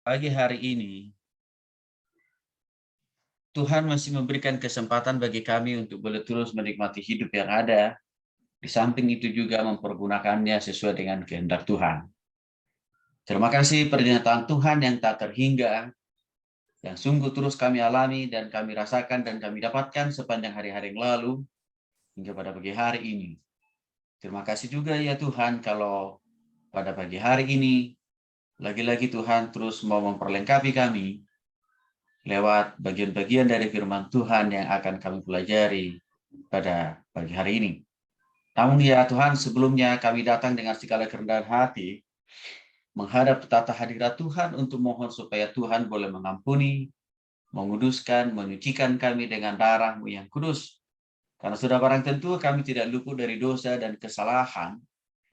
Pagi hari ini, Tuhan masih memberikan kesempatan bagi kami untuk boleh terus menikmati hidup yang ada. Di samping itu juga mempergunakannya sesuai dengan kehendak Tuhan. Terima kasih pernyataan Tuhan yang tak terhingga, yang sungguh terus kami alami dan kami rasakan dan kami dapatkan sepanjang hari-hari yang lalu hingga pada pagi hari ini. Terima kasih juga ya Tuhan kalau pada pagi hari ini lagi-lagi Tuhan terus mau memperlengkapi kami lewat bagian-bagian dari firman Tuhan yang akan kami pelajari pada pagi hari ini. Namun ya Tuhan, sebelumnya kami datang dengan segala kerendahan hati, menghadap tata hadirat Tuhan untuk mohon supaya Tuhan boleh mengampuni, menguduskan, menyucikan kami dengan darah-Mu yang kudus. Karena sudah barang tentu kami tidak luput dari dosa dan kesalahan,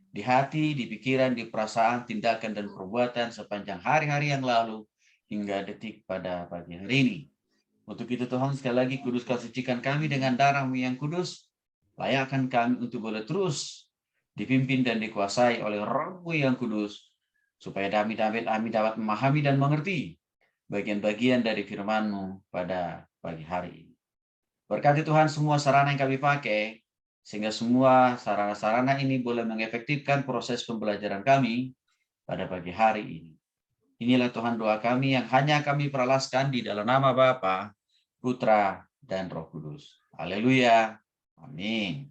di hati, di pikiran, di perasaan, tindakan, dan perbuatan sepanjang hari-hari yang lalu, hingga detik pada pagi hari ini. Untuk itu Tuhan sekali lagi kuduskan sucikan kami dengan darah-Mu yang kudus. Layakkan kami untuk boleh terus dipimpin dan dikuasai oleh Roh-Mu yang kudus. Supaya kami dapat memahami dan mengerti bagian-bagian dari firman-Mu pada pagi hari ini. Berkati Tuhan semua sarana yang kami pakai, sehingga semua sarana-sarana ini boleh mengefektifkan proses pembelajaran kami pada pagi hari ini. Inilah Tuhan doa kami yang hanya kami peralaskan di dalam nama Bapa, Putra, dan Roh Kudus. Haleluya. Amin.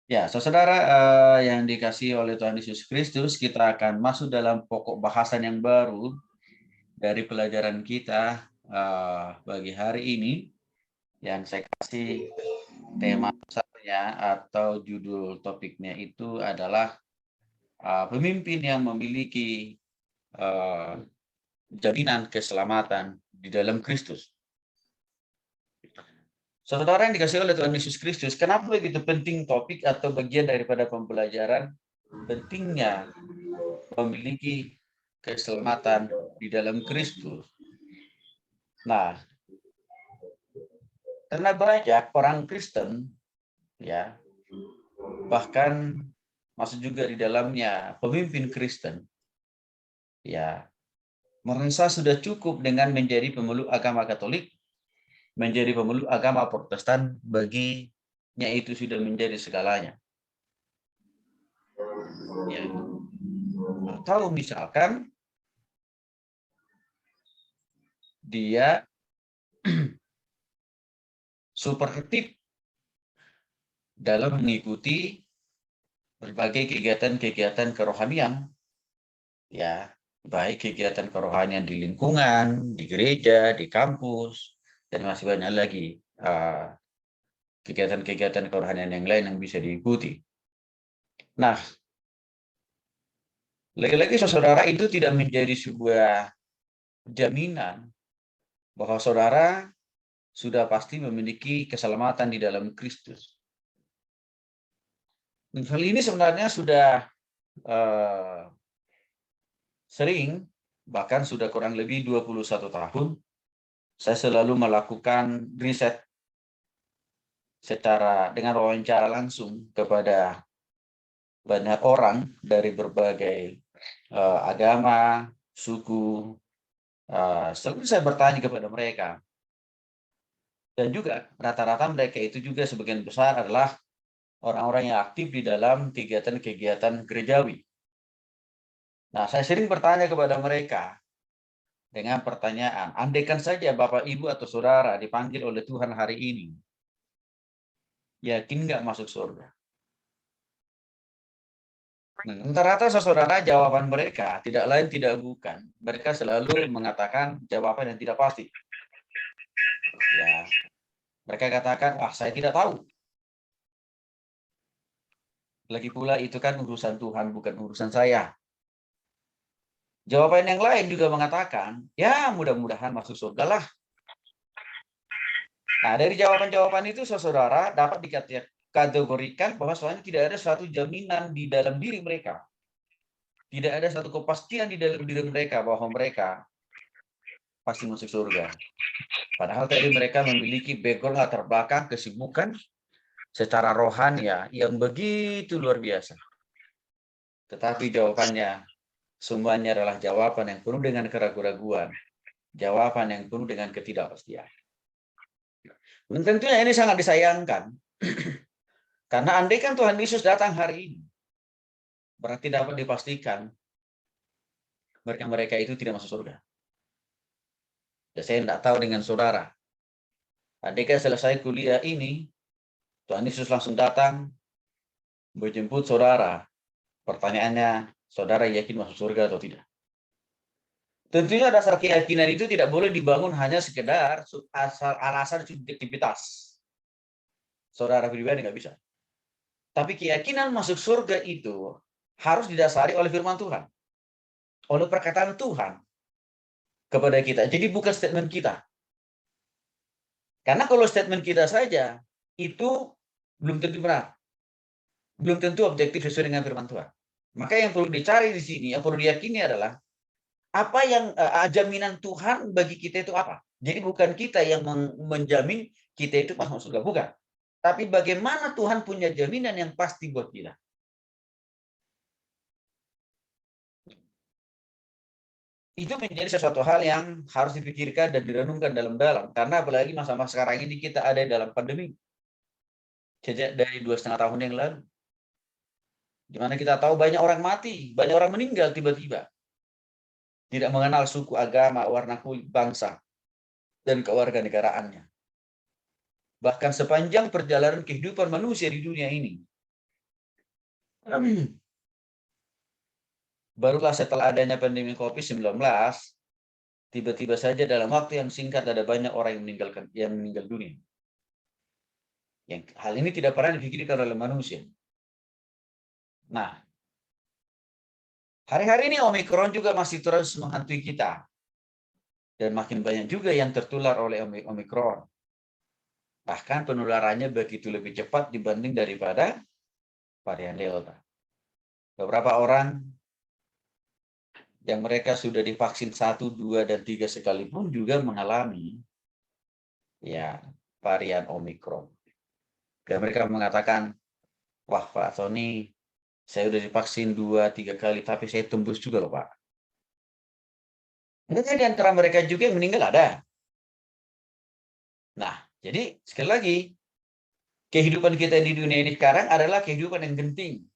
Ya, saudara yang dikasihi oleh Tuhan Yesus Kristus, kita akan masuk dalam pokok bahasan yang baru dari pelajaran kita bagi hari ini, yang saya kasih tema besarnya atau judul topiknya itu adalah pemimpin yang memiliki jaminan keselamatan di dalam Kristus. Saudara yang dikasihi oleh Tuhan Yesus Kristus, kenapa begitu penting topik atau bagian daripada pembelajaran pentingnya memiliki keselamatan di dalam Kristus? Nah, karena banyak orang Kristen, ya, bahkan masuk juga di dalamnya pemimpin Kristen, ya, merasa sudah cukup dengan menjadi pemeluk agama Katolik, menjadi pemeluk agama Protestan, baginya itu sudah menjadi segalanya. Ya. Atau misalkan dia super aktif dalam mengikuti berbagai kegiatan-kegiatan kerohanian, ya, baik kegiatan kerohanian di lingkungan, di gereja, di kampus, dan masih banyak lagi kegiatan-kegiatan kerohanian yang lain yang bisa diikuti. Nah, lagi-lagi saudara itu tidak menjadi sebuah jaminan bahwa saudara sudah pasti memiliki keselamatan di dalam Kristus. Hal ini sebenarnya sudah sering, bahkan sudah kurang lebih 21 tahun, saya selalu melakukan riset dengan wawancara langsung kepada banyak orang dari berbagai agama, suku. Selalu saya bertanya kepada mereka. Dan juga rata-rata mereka itu juga sebagian besar adalah orang-orang yang aktif di dalam kegiatan-kegiatan gerejawi. Nah, saya sering bertanya kepada mereka dengan pertanyaan, andaikan saja Bapak, Ibu, atau Saudara dipanggil oleh Tuhan hari ini, yakin nggak masuk surga? Nah, rata-rata saudara jawaban mereka tidak lain tidak bukan. Mereka selalu mengatakan jawaban yang tidak pasti. Ya, mereka katakan, wah saya tidak tahu. Lagi pula itu kan urusan Tuhan, bukan urusan saya. Jawaban yang lain juga mengatakan, ya mudah-mudahan masuk surga lah. Nah, dari jawaban-jawaban itu saudara dapat dikategorikan bahwa soalnya tidak ada suatu jaminan di dalam diri mereka. Tidak ada satu kepastian di dalam diri mereka bahwa mereka pasti masuk surga. Padahal tadi mereka memiliki background latar belakang kesibukan secara rohani yang begitu luar biasa. Tetapi jawabannya Semuanya adalah jawaban yang penuh dengan keraguan-raguan, jawaban yang penuh dengan ketidakpastian. Dan tentunya ini sangat disayangkan, karena andai kan Tuhan Yesus datang hari ini, berarti dapat dipastikan mereka itu tidak masuk surga. Dan saya tidak tahu dengan saudara, andai kan selesai kuliah ini, Tuhan Yesus langsung datang, menjemput saudara. Pertanyaannya, saudara yakin masuk surga atau tidak? Tentunya dasar keyakinan itu tidak boleh dibangun hanya sekedar alasan subjektivitas. Saudara pribadi nggak bisa. Tapi keyakinan masuk surga itu harus didasari oleh firman Tuhan. Oleh perkataan Tuhan kepada kita. Jadi bukan statement kita. Karena kalau statement kita saja, itu belum tentu benar. Belum tentu objektif sesuai dengan firman Tuhan. Maka yang perlu dicari di sini, yang perlu diyakini adalah apa yang jaminan Tuhan bagi kita itu apa. Jadi bukan kita yang menjamin kita itu masuk surga, bukan. Tapi bagaimana Tuhan punya jaminan yang pasti buat kita. Itu menjadi sesuatu hal yang harus dipikirkan dan direnungkan dalam-dalam. Karena apalagi masa-masa sekarang ini kita ada dalam pandemi. Sejak dari 2,5 tahun yang lalu. Di mana kita tahu banyak orang mati, banyak orang meninggal tiba-tiba. Tidak mengenal suku, agama, warna kulit, bangsa, dan kewarganegaraannya. Bahkan sepanjang perjalanan kehidupan manusia di dunia ini. Barulah setelah adanya pandemi COVID-19, tiba-tiba saja dalam waktu yang singkat ada banyak orang yang meninggal dunia. Yang hal ini tidak pernah dipikirkan oleh manusia. Nah, hari-hari ini Omikron juga masih terus menghantui kita. Dan makin banyak juga yang tertular oleh Omikron. Bahkan penularannya begitu lebih cepat dibanding daripada varian Delta. Beberapa orang yang mereka sudah divaksin 1, 2, dan 3 sekalipun juga mengalami varian Omikron. Dan mereka mengatakan, wah Pak Tony, saya sudah divaksin 2, 3 kali, tapi saya tembus juga loh Pak. Mungkin di antara mereka juga yang meninggal ada. Nah, jadi sekali lagi, kehidupan kita di dunia ini sekarang adalah kehidupan yang genting.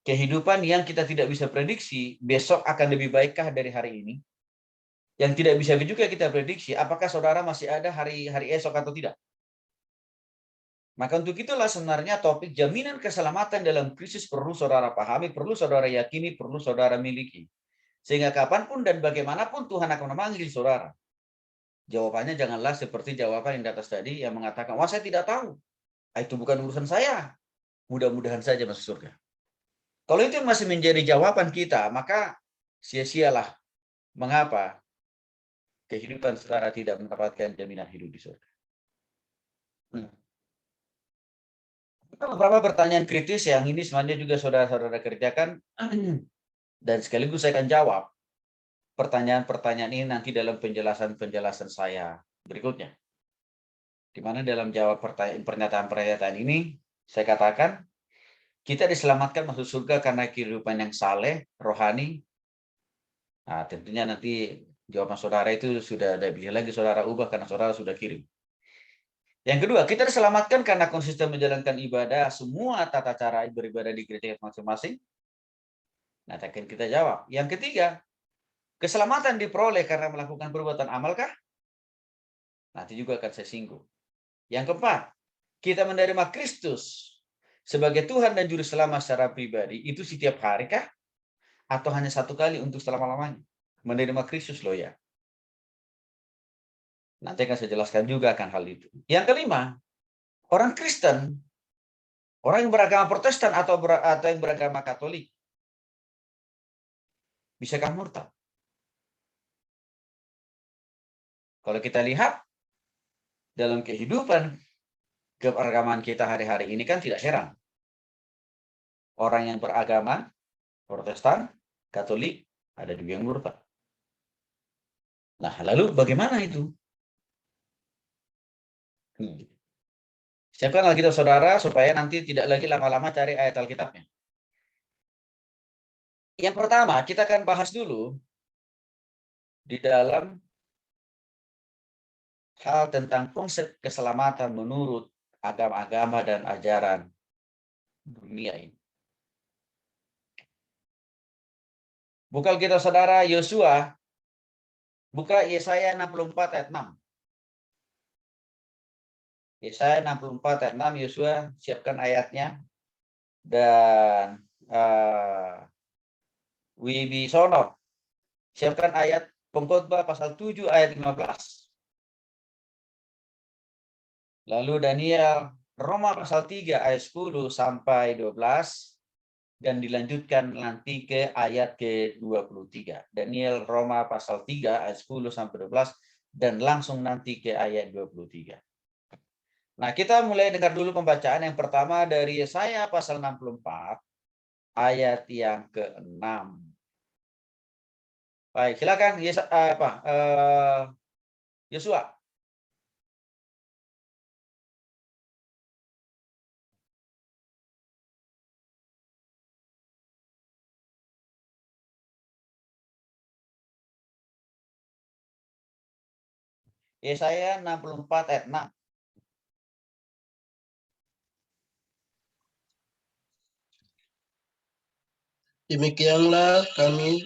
Kehidupan yang kita tidak bisa prediksi, besok akan lebih baikkah dari hari ini? Yang tidak bisa juga kita prediksi, apakah saudara masih ada hari esok atau tidak? Maka untuk itulah sebenarnya topik jaminan keselamatan dalam krisis perlu saudara pahami, perlu saudara yakini, perlu saudara miliki. Sehingga kapanpun dan bagaimanapun Tuhan akan memanggil saudara. Jawabannya janganlah seperti jawaban yang di atas tadi yang mengatakan, wah saya tidak tahu. Itu bukan urusan saya. Mudah-mudahan saja masuk surga. Kalau itu masih menjadi jawaban kita, maka sia-sialah mengapa kehidupan saudara tidak mendapatkan jaminan hidup di surga. Beberapa pertanyaan kritis yang ini sebenarnya juga saudara-saudara kerjakan dan sekaligus saya akan jawab pertanyaan-pertanyaan ini nanti dalam penjelasan-penjelasan saya berikutnya. Di mana dalam jawab pernyataan-pernyataan ini saya katakan kita diselamatkan masuk surga karena kehidupan yang saleh, rohani. Nah, tentunya nanti jawaban saudara itu sudah ada pilih lagi saudara ubah karena saudara sudah kirim. Yang kedua, kita diselamatkan karena konsisten menjalankan ibadah semua tata cara beribadah di gereja masing-masing. Nah, akan kita jawab. Yang ketiga, keselamatan diperoleh karena melakukan perbuatan amalkah? Nanti juga akan saya singgung. Yang keempat, kita menerima Kristus sebagai Tuhan dan Juru Selamat secara pribadi, itu setiap hari kah? Atau hanya satu kali untuk selama-lamanya? Menerima Kristus loh ya. Nanti akan saya jelaskan juga akan hal itu. Yang kelima, orang Kristen, orang yang beragama Protestan atau yang beragama Katolik, bisakah murtad? Kalau kita lihat dalam kehidupan keagamaan kita hari-hari ini kan tidak heran. Orang yang beragama Protestan, Katolik, ada juga yang murtad. Nah, lalu bagaimana itu? Siapkan Alkitab saudara supaya nanti tidak lagi lama-lama cari ayat Alkitabnya. Yang pertama, kita akan bahas dulu di dalam hal tentang konsep keselamatan menurut agama-agama dan ajaran dunia ini. Buka kita saudara Yosua, buka Yesaya 64 ayat 6. Yesaya 64 ayat 6, Yosua siapkan ayatnya. Dan Wibisono, siapkan ayat Pengkhotbah pasal 7 ayat 15. Lalu Daniel, Roma pasal 3 ayat 10 sampai 12. Dan dilanjutkan nanti ke ayat ke-23. Daniel, Roma pasal 3 ayat 10 sampai 12. Dan langsung nanti ke ayat 23. Nah, kita mulai dengar dulu pembacaan yang pertama dari Yesaya pasal 64 ayat yang ke-6. Baik, silakan Yosua. Yesaya 64 ayat 6. Demikianlah kami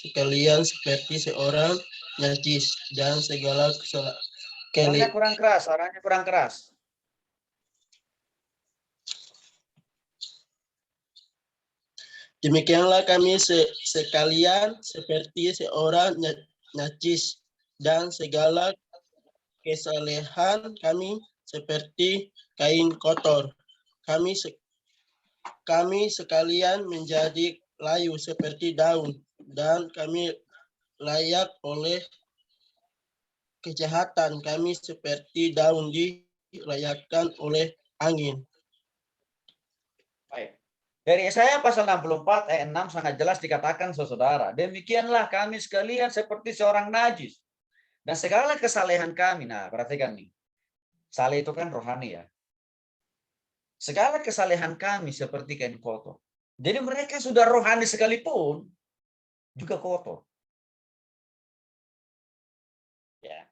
sekalian seperti seorang najis dan segala Suaranya kurang keras. Demikianlah kami sekalian seperti seorang najis dan segala kesalehan kami seperti kain kotor. Kami sekalian menjadi layu seperti daun dan kami layak oleh kejahatan kami seperti daun dilayakkan oleh angin. Baik. Dari Yesaya pasal 64 ayat 6 sangat jelas dikatakan saudara, demikianlah kami sekalian seperti seorang najis dan segala kesalehan kami. Nah, perhatikan nih. Saleh itu kan rohani ya. Segala kesalehan kami seperti kain kotor. Jadi mereka sudah rohani sekalipun juga kotor. Ya.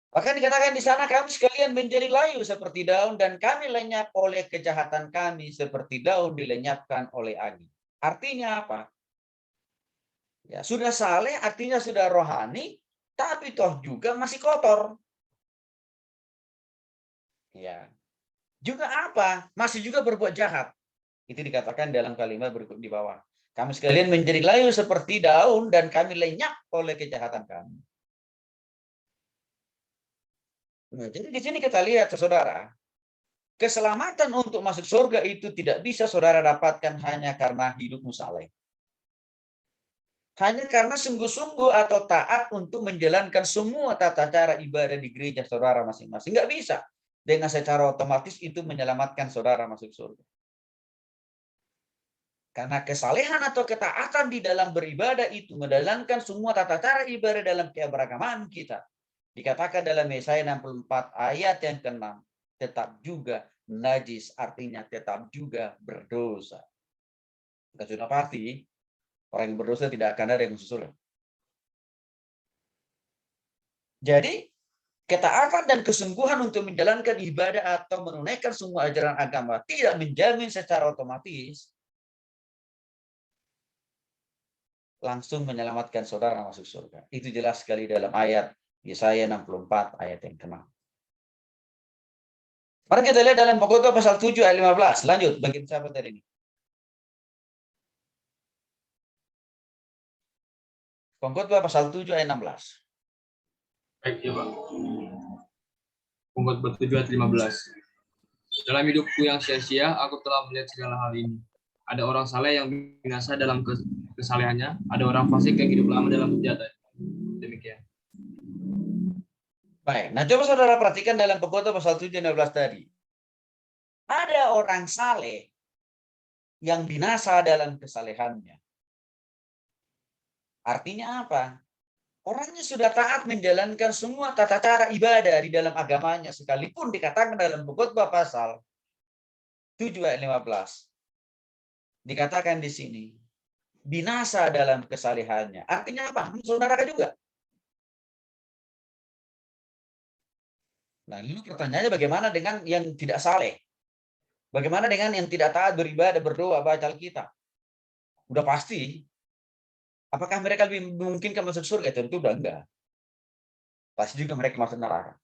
Bahkan dikatakan di sana kami sekalian menjadi layu seperti daun dan kami lenyap oleh kejahatan kami seperti daun dilenyapkan oleh angin. Artinya apa? Ya, sudah saleh artinya sudah rohani, tapi toh juga masih kotor. Ya. Juga apa? Masih juga berbuat jahat. Itu dikatakan dalam kalimat berikut di bawah. Kami sekalian menjadi layu seperti daun dan kami lenyap oleh kejahatan kami. Nah, jadi di sini kita lihat, saudara, keselamatan untuk masuk surga itu tidak bisa saudara dapatkan hanya karena hidupmu saleh. Hanya karena sungguh-sungguh atau taat untuk menjalankan semua tata cara ibadah di gereja saudara masing-masing. Nggak bisa. Dengan secara otomatis itu menyelamatkan saudara masuk surga. Karena kesalehan atau ketaatan di dalam beribadah itu menjalankan semua tata cara ibadah dalam keberagaman kita. Dikatakan dalam Yesaya 64 ayat yang ke-6, tetap juga najis, artinya tetap juga berdosa. Kita sudah pasti, orang yang berdosa tidak akan ada yang masuk surga. Jadi, ketaatan dan kesungguhan untuk menjalankan ibadah atau menunaikan semua ajaran agama tidak menjamin secara otomatis langsung menyelamatkan saudara masuk surga. Itu jelas sekali dalam ayat Yesaya 64 ayat yang ke-6. Mari kita lihat dalam Pengkhotbah pasal 7 ayat 15. Lanjut, bagian sahabat tadi ini. Pengkhotbah pasal 7 ayat 16. Baik ya Pak. Pengkhotbah 7 ayat 15. Dalam hidupku yang sia-sia, aku telah melihat segala hal ini. Ada orang saleh yang binasa dalam kesalehannya, ada orang fasik yang hidup lama dalam kejahatan. Demikian. Baik, nah coba saudara perhatikan dalam Pengkhotbah pasal 7 ayat 16 tadi. Ada orang saleh yang binasa dalam kesalehannya. Artinya apa? Orangnya sudah taat menjalankan semua tata cara ibadah di dalam agamanya, sekalipun dikatakan dalam Pengkhotbah pasal 7 ayat 15. dikatakan di sini binasa dalam kesalehannya. Artinya apa? Saudara juga. Nah, lalu pertanyaannya bagaimana dengan yang tidak saleh? Bagaimana dengan yang tidak taat beribadah, berdoa, baca Alkitab? Udah pasti. Apakah mereka lebih memungkinkan masuk surga? Tentu udah enggak. Pasti juga mereka masuk neraka.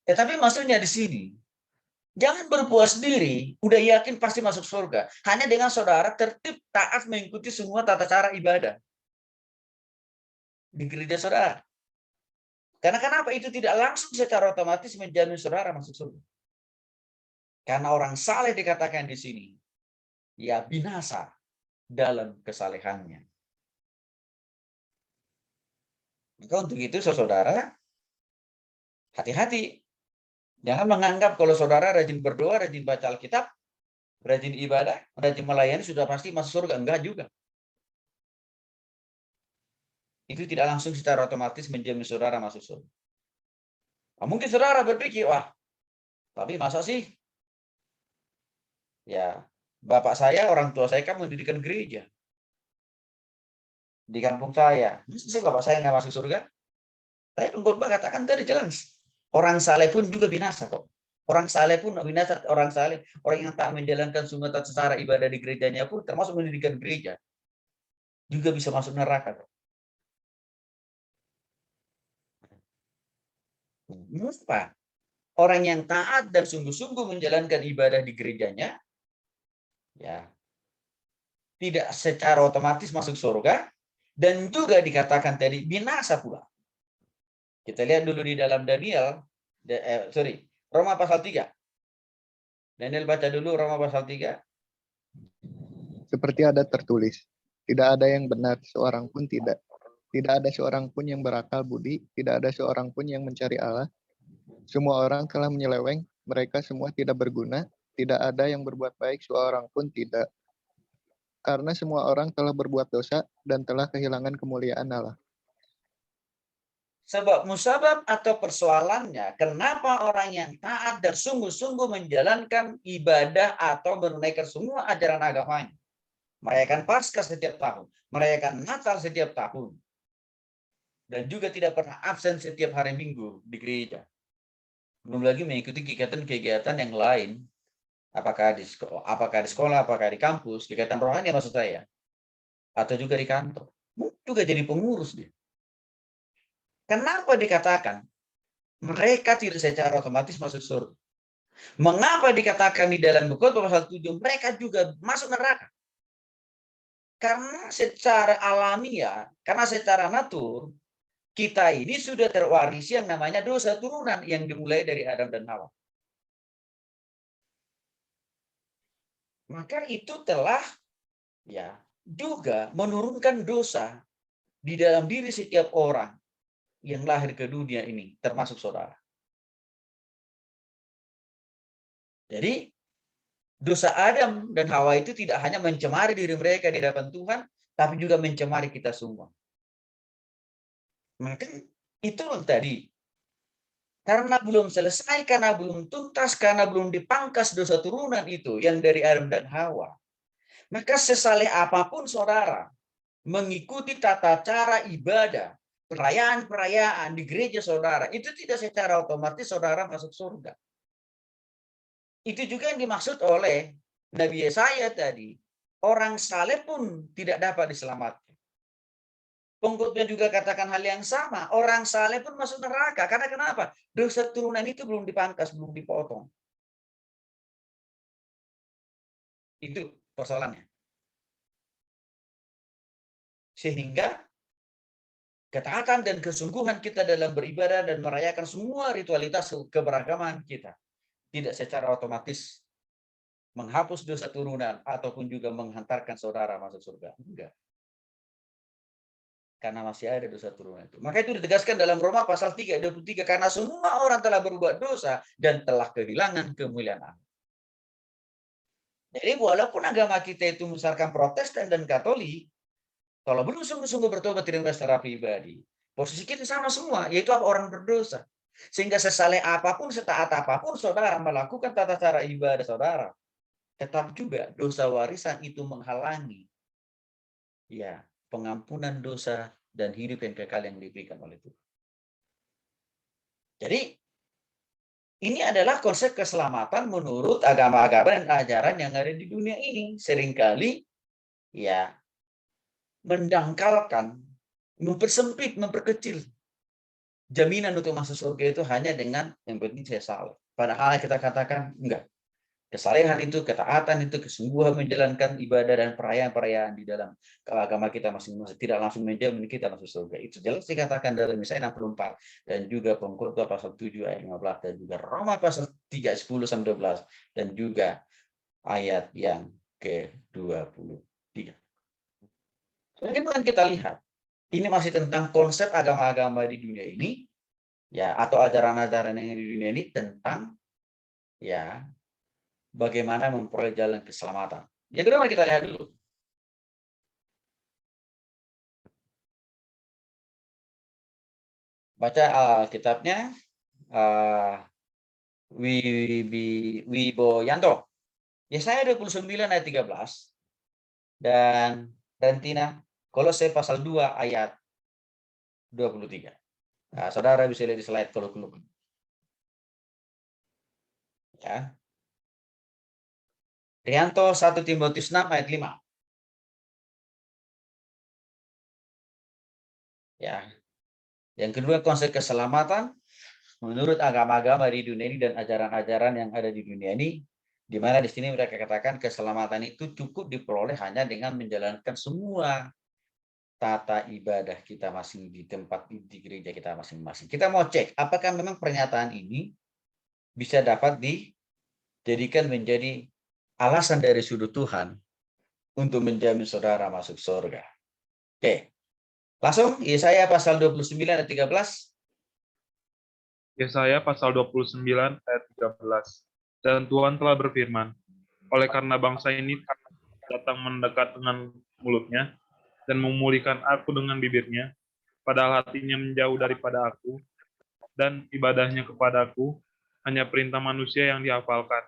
Tapi maksudnya di sini, jangan berpuas diri, udah yakin pasti masuk surga. Hanya dengan saudara tertib, taat, mengikuti semua tata cara ibadah di gereja saudara. Karena kenapa? Itu tidak langsung secara otomatis menjamin saudara masuk surga. Karena orang saleh dikatakan di sini, ya binasa dalam kesalehannya. Maka untuk itu saudara, hati-hati. Jangan menganggap kalau saudara rajin berdoa, rajin baca Alkitab, rajin ibadah, rajin melayani, sudah pasti masuk surga. Enggak juga. Itu tidak langsung secara otomatis menjamin saudara masuk surga. Nah, mungkin saudara berpikir, wah, tapi masa sih? Ya, bapak saya, orang tua saya kan mendirikan gereja di kampung saya. Masa sih bapak saya nggak masuk surga? Tapi pengkhotbah katakan tadi jelas, orang saleh pun juga binasa kok. Orang saleh pun binasa, orang saleh, orang yang tak menjalankan semua tata cara ibadah di gerejanya pun termasuk mendirikan gereja juga bisa masuk neraka kok. Mengapa? Orang yang taat dan sungguh-sungguh menjalankan ibadah di gerejanya, ya tidak secara otomatis masuk surga, dan juga dikatakan tadi binasa pula. Kita lihat dulu di dalam Daniel, Roma pasal 3. Daniel baca dulu Roma pasal 3. Seperti ada tertulis, tidak ada yang benar, seorang pun tidak. Tidak ada seorang pun yang berakal budi, tidak ada seorang pun yang mencari Allah. Semua orang telah menyeleweng, mereka semua tidak berguna, tidak ada yang berbuat baik, seorang pun tidak. Karena semua orang telah berbuat dosa dan telah kehilangan kemuliaan Allah. Sebab musabab atau persoalannya, kenapa orang yang taat dan sungguh-sungguh menjalankan ibadah atau menunaikan semua ajaran agamanya, merayakan Paskah setiap tahun, merayakan Natal setiap tahun, dan juga tidak pernah absen setiap hari Minggu di gereja. Belum lagi mengikuti kegiatan-kegiatan yang lain, apakah di sekolah, apakah di kampus, kegiatan rohani maksud saya, atau juga di kantor. Mungkin juga jadi pengurus dia. Kenapa dikatakan mereka tidak secara otomatis masuk surga? Mengapa dikatakan di dalam Khotbah pasal 7 mereka juga masuk neraka? Karena secara alamiah, karena secara natur, kita ini sudah terwarisi yang namanya dosa turunan yang dimulai dari Adam dan Hawa. Maka itu telah ya juga menurunkan dosa di dalam diri setiap orang yang lahir ke dunia ini, termasuk saudara. Jadi dosa Adam dan Hawa itu tidak hanya mencemari diri mereka di hadapan Tuhan, tapi juga mencemari kita semua. Maka itu tadi, karena belum selesai, karena belum tuntas, karena belum dipangkas dosa turunan itu yang dari Adam dan Hawa, maka sesaleh apapun saudara mengikuti tata cara ibadah, perayaan-perayaan di gereja saudara, itu tidak secara otomatis saudara masuk surga. Itu juga yang dimaksud oleh Nabi Yesaya tadi. Orang saleh pun tidak dapat diselamatkan. Pengkhotbah juga katakan hal yang sama. Orang saleh pun masuk neraka. Karena kenapa? Dosa turunan itu belum dipangkas, belum dipotong. Itu persoalannya. Sehingga ketaatan dan kesungguhan kita dalam beribadah dan merayakan semua ritualitas keberagaman kita tidak secara otomatis menghapus dosa turunan ataupun juga menghantarkan saudara masuk surga. Enggak. Karena masih ada dosa turunan itu. Maka itu ditegaskan dalam Roma pasal 3:23, karena semua orang telah berbuat dosa dan telah kehilangan kemuliaan Allah. Jadi walaupun agama kita itu misalkan Protestan dan Katolik, kalau belum sungguh-sungguh bertobat terima secara pribadi, posisi kita sama semua, yaitu orang berdosa. Sehingga sesaleh apapun, setaat apapun saudara melakukan tata cara ibadah saudara, tetap juga dosa warisan itu menghalangi ya pengampunan dosa dan hidup yang kekal yang diberikan oleh Tuhan. Jadi ini adalah konsep keselamatan menurut agama-agama dan ajaran yang ada di dunia ini. Seringkali ya mendangkalkan, mempersempit, memperkecil jaminan untuk masuk surga itu hanya dengan yang penting saya salah. Padahal kita katakan enggak. Kesalehan itu, ketaatan itu, kesungguhan menjalankan ibadah dan perayaan-perayaan di dalam agama kita masing-masing tidak langsung menjamin kita masuk surga. Itu jelas dikatakan dalam Yesaya 64 dan juga Pengkhotbah pasal 7 ayat 15 dan juga Roma pasal 3 10 sampai 12 dan juga ayat yang ke-23. Bagaimana kita lihat? Ini masih tentang konsep agama-agama di dunia ini ya atau ajaran-ajaran yang di dunia ini tentang ya bagaimana memperoleh jalan keselamatan. Yang kedua mari kita lihat dulu. Baca Alkitabnya Wiboyanto. Yesaya 29 ayat 13 dan Tina Kolose pasal 2 ayat 23. Nah, saudara bisa lihat di slide kalau belum. Ya. Rianto 1 Timotius 6 ayat 5. Ya. Yang kedua konsep keselamatan menurut agama-agama di dunia ini dan ajaran-ajaran yang ada di dunia ini, di mana di sini mereka katakan keselamatan itu cukup diperoleh hanya dengan menjalankan semua tata ibadah kita masing di tempat di gereja kita masing-masing. Kita mau cek apakah memang pernyataan ini bisa dapat dijadikan menjadi alasan dari sudut Tuhan untuk menjamin saudara masuk surga. Oke. Langsung Yesaya pasal 29 ayat 13. Yesaya pasal 29 ayat 13. Dan Tuhan telah berfirman, oleh karena bangsa ini datang mendekat dengan mulutnya dan memulihkan aku dengan bibirnya, padahal hatinya menjauh daripada aku, dan ibadahnya kepadaku hanya perintah manusia yang dihafalkan.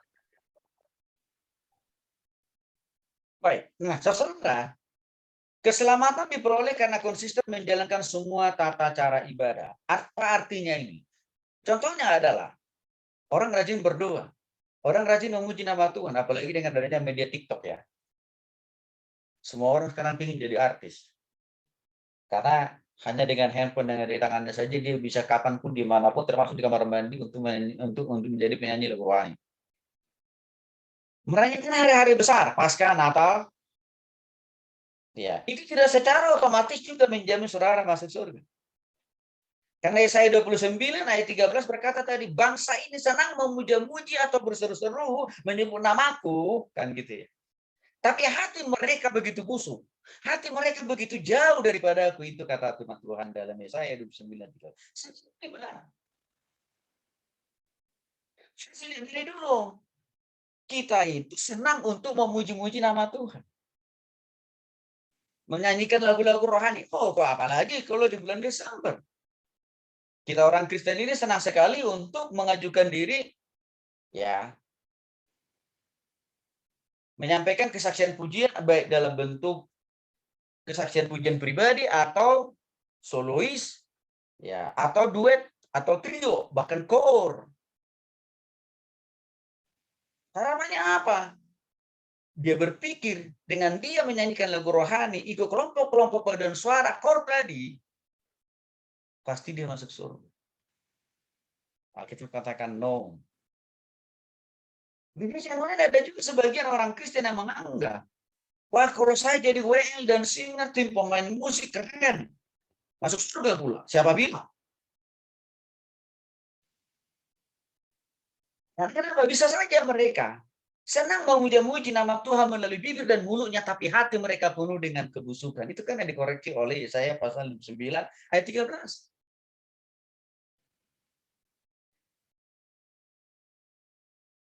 Baik, nah saudara, keselamatan diperoleh karena konsisten menjalankan semua tata cara ibadah. Apa artinya ini? Contohnya adalah orang rajin berdoa, orang rajin memuji nama Tuhan, apalagi dengan adanya media TikTok ya. Semua orang sekarang ingin jadi artis. Karena hanya dengan handphone yang ada di tangannya saja dia bisa kapanpun dimanapun termasuk di kamar mandi untuk menjadi penyanyi lagu rohani. Merayakan hari-hari besar, Paskah, Natal, ya itu tidak secara otomatis juga menjamin saudara masuk surga. Karena Yesaya 29 ayat 13 berkata tadi, bangsa ini senang memuja-muji atau berseru-seru menyebut namaku, kan gitu ya. Tapi hati mereka begitu busuk. Hati mereka begitu jauh daripada aku. Itu kata Tuhan dalam Yesaya 29. Ini benar. Saya lihat dulu. Kita itu senang untuk memuji-muji nama Tuhan. Menyanyikan lagu-lagu rohani. Oh, apalagi kalau di bulan Desember. Kita orang Kristen ini senang sekali untuk mengajukan diri ya menyampaikan kesaksian pujian baik dalam bentuk kesaksian pujian pribadi atau solois ya atau duet atau trio bahkan kor. Harapannya apa? Dia berpikir dengan dia menyanyikan lagu rohani ikut kelompok-kelompok paduan suara kor tadi pasti dia masuk surga. Alkitab katakan no. Di Indonesia ada juga sebagian orang Kristen yang menganggap wah, kalau saya jadi WL dan singer, tim pemain musik keren. Masuk surga pula. Siapa bilang? Nah, kenapa bisa saja mereka senang memuja-muji nama Tuhan melalui bibir dan mulutnya, tapi hati mereka penuh dengan kebusukan. Itu kan yang dikoreksi oleh Yesaya pasal 9 ayat 13.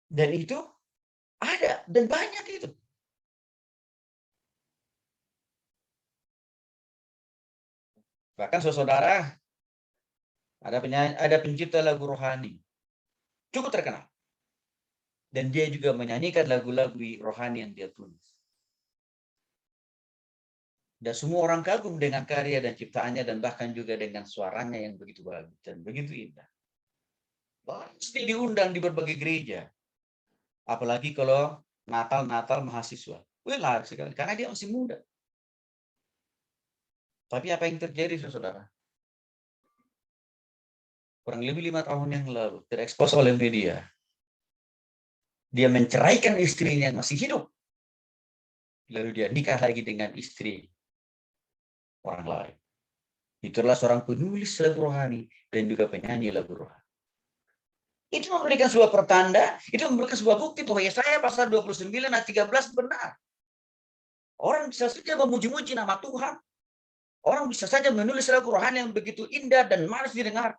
Dan itu ada, dan banyak itu. Bahkan saudara, ada pencipta lagu rohani. Cukup terkenal. Dan dia juga menyanyikan lagu-lagu rohani yang dia tulis. Dan semua orang kagum dengan karya dan ciptaannya dan bahkan juga dengan suaranya yang begitu bagus dan begitu indah. Pasti diundang di berbagai gereja. Apalagi kalau Natal mahasiswa. Wih, laris sekali karena dia masih muda. Tapi apa yang terjadi, saudara? Kurang lebih 5 tahun yang lalu terekspos oleh media. Dia menceraikan istrinya yang masih hidup. Lalu dia nikah lagi dengan istri orang lain. Itulah seorang penulis lagu rohani dan juga penyanyi lagu rohani. Itu memberikan sebuah pertanda, itu memberikan sebuah bukti bahwa Yesaya pasal 29 ayat 13 benar. Orang bisa saja memuji-muji nama Tuhan. Orang bisa saja menulis lagu rohani yang begitu indah dan manis didengar.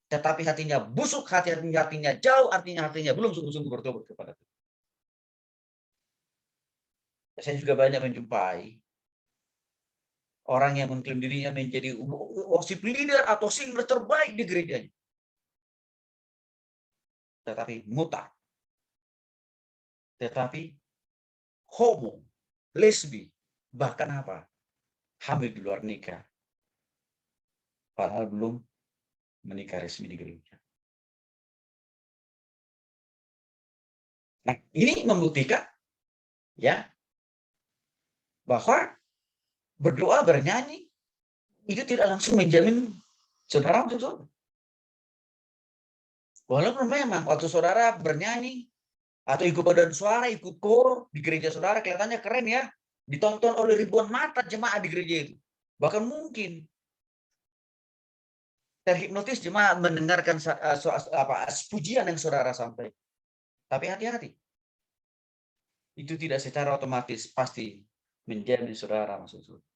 Tetapi hatinya busuk, hatinya jauh, artinya hatinya belum sungguh-sungguh bertobat kepada Tuhan. Saya juga banyak menjumpai orang yang mengklaim dirinya menjadi worship leader atau singer terbaik di gerejanya. Tetapi muta. Tetapi homo, lesbi, bahkan apa? Hamil di luar nikah. Padahal belum menikah resmi di gereja. Nah, ini membuktikan ya bahwa berdoa, bernyanyi itu tidak langsung menjamin saudara untuk surga. Walaupun memang waktu saudara bernyanyi atau ikut paduan suara, ikut kor di gereja saudara kelihatannya keren ya, ditonton oleh ribuan mata jemaat di gereja itu. Bahkan mungkin terhipnotis jemaat mendengarkan pujian yang saudara sampaikan. Tapi hati-hati. Itu tidak secara otomatis pasti menjamin saudara masuk surga.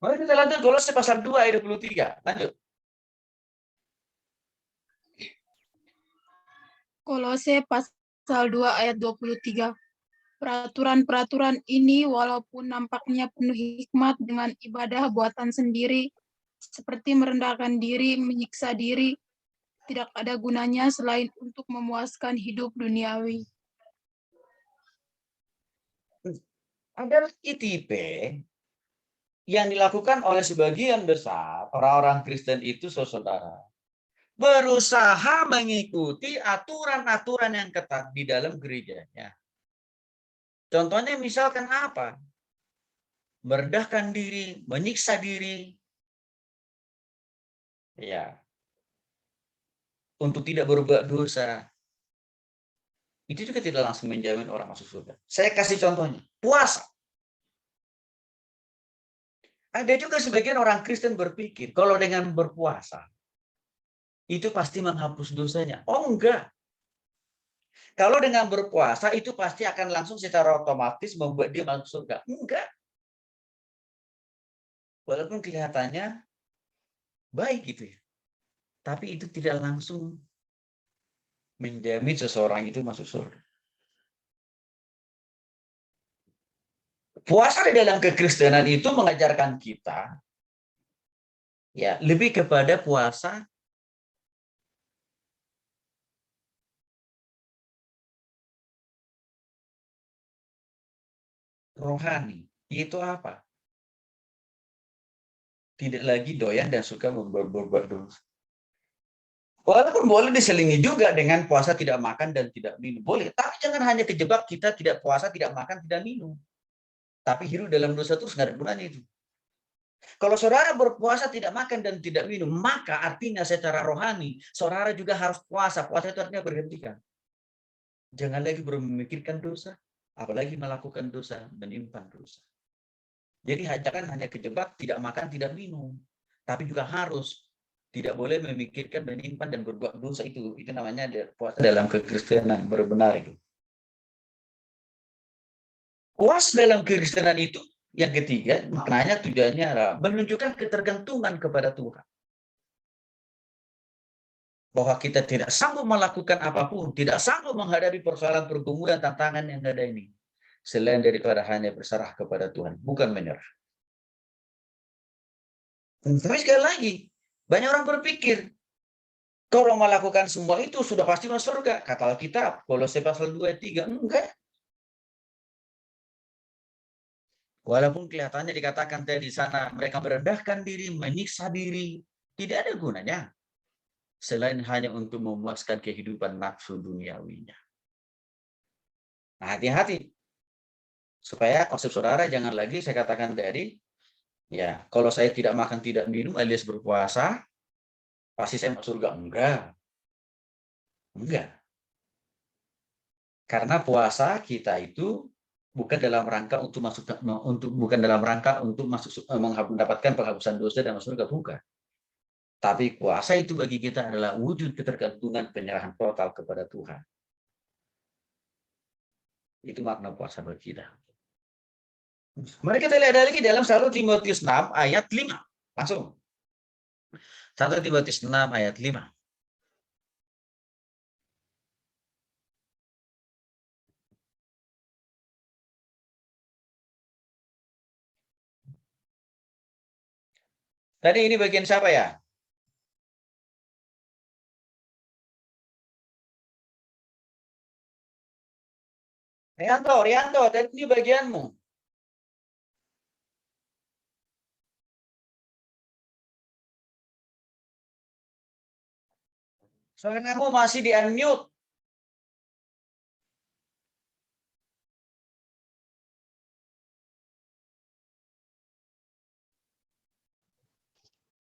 Mari kita lanjut Kolose pasal 2 ayat 23. Lanjut. Kolose pasal 2 ayat 23. Peraturan-peraturan ini walaupun nampaknya penuh hikmat dengan ibadah buatan sendiri, seperti merendahkan diri, menyiksa diri, tidak ada gunanya selain untuk memuaskan hidup duniawi. Ada tipe yang dilakukan oleh sebagian besar orang-orang Kristen itu, saudara, berusaha mengikuti aturan-aturan yang ketat di dalam gerejanya. Contohnya misalkan apa? Merendahkan diri, menyiksa diri, ya, untuk tidak berbuat dosa. Itu juga tidak langsung menjamin orang masuk surga. Saya kasih contohnya, puasa. Ada juga sebagian orang Kristen berpikir, kalau dengan berpuasa, itu pasti menghapus dosanya. Oh enggak. Kalau dengan berpuasa, itu pasti akan langsung secara otomatis membuat dia masuk surga. Enggak. Walaupun kelihatannya baik gitu ya. Tapi itu tidak langsung menjamin seseorang itu masuk surga. Puasa di dalam kekristenan itu mengajarkan kita ya lebih kepada puasa rohani. Itu apa? Tidak lagi doyan dan suka berbuat dosa. Walaupun boleh diselingi juga dengan puasa tidak makan dan tidak minum. Boleh, tapi jangan hanya kejebak kita tidak puasa, tidak makan, tidak minum. Tapi hidup dalam dosa terus nggak ada gunanya itu. Kalau saudara berpuasa tidak makan dan tidak minum, maka artinya secara rohani, saudara juga harus puasa. Puasa itu artinya berhentikan. Jangan lagi memikirkan dosa, apalagi melakukan dosa, menyimpan dosa. Jadi jangan hanya kejebak tidak makan, tidak minum. Tapi juga harus tidak boleh memikirkan, menyimpan, dan berbuat dosa itu. Itu namanya puasa dalam kekristenan, benar itu. Puasa dalam kekristenan itu, yang ketiga, maknanya tujuannya adalah menunjukkan ketergantungan kepada Tuhan. Bahwa kita tidak sanggup melakukan apapun, tidak sanggup menghadapi persoalan, pergumulan, tantangan yang ada ini. Selain daripada hanya berserah kepada Tuhan, bukan menyerah. Tapi sekali lagi, banyak orang berpikir, Kalau melakukan semua itu sudah pasti masuk surga. Kata Alkitab, Kolose pasal 2 ayat 3, enggak. Walaupun kelihatannya dikatakan tadi di sana mereka merendahkan diri, menyiksa diri, tidak ada gunanya selain hanya untuk memuaskan kehidupan nafsu duniawinya. Nah, hati-hati supaya konsep saudara jangan lagi saya katakan tadi, ya kalau saya tidak makan tidak minum alias berpuasa, pasti saya masuk surga. Enggak. Karena puasa kita itu bukan dalam rangka untuk mendapatkan penghapusan dosa dan masuk surga, bukan. Tapi puasa itu bagi kita adalah wujud ketergantungan penyerahan total kepada Tuhan. Itu makna puasa bagi kita. Mari kita lihat lagi dalam 1 Timotius 6 ayat 5. Langsung. 1 Timotius 6 ayat 5. Tadi ini bagian siapa ya? Rianto, tadi ini bagianmu. Soalnya kamu masih di unmute.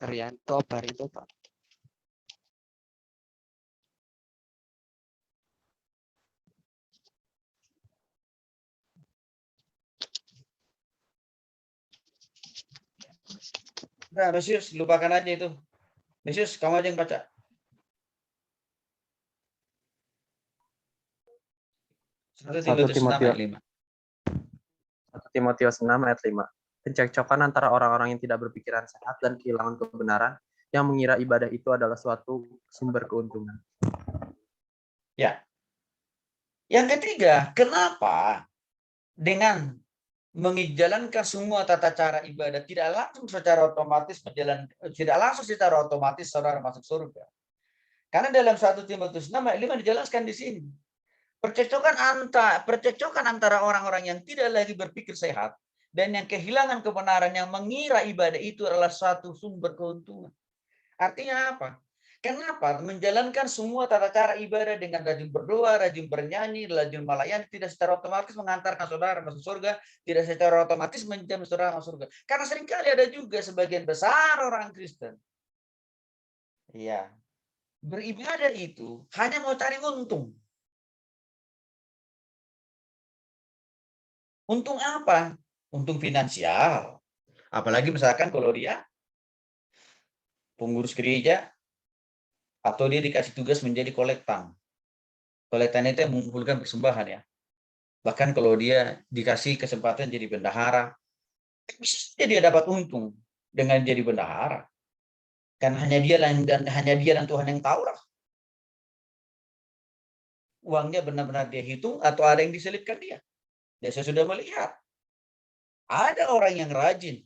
Rianto, Parindo, Pak. Nah, Mesius, lupakan aja itu. Mesius, kamu aja yang baca. Timotius 6 ayat 5. Pencekcokan antara orang-orang yang tidak berpikiran sehat dan kehilangan kebenaran yang mengira ibadah itu adalah suatu sumber keuntungan. Ya. Yang ketiga, kenapa dengan menjalankan semua tata cara ibadah tidak langsung secara otomatis saudara masuk surga? Karena dalam 1 Timotius 6 ayat 5 dijelaskan di sini. Percekcokan antara orang-orang yang tidak lagi berpikir sehat dan yang kehilangan kebenaran yang mengira ibadah itu adalah satu sumber keuntungan. Artinya apa? Kenapa menjalankan semua tata cara ibadah dengan rajin berdoa, rajin bernyanyi, rajin melayani tidak secara otomatis mengantarkan saudara masuk surga, tidak secara otomatis menjamin saudara masuk surga. Karena seringkali ada juga sebagian besar orang Kristen, ya, beribadah itu hanya mau cari untung. Untung apa? Untung finansial. Apalagi misalkan kalau dia pengurus gereja, atau dia dikasih tugas menjadi kolektan. Kolektan itu yang mengumpulkan persembahan ya. Bahkan kalau dia dikasih kesempatan jadi bendahara, bisa dia dapat untung dengan jadi bendahara. Kan hanya dia dan Tuhan yang tahu lah. Uangnya benar-benar dia hitung atau ada yang diselipkan dia. Dan saya sudah melihat ada orang yang rajin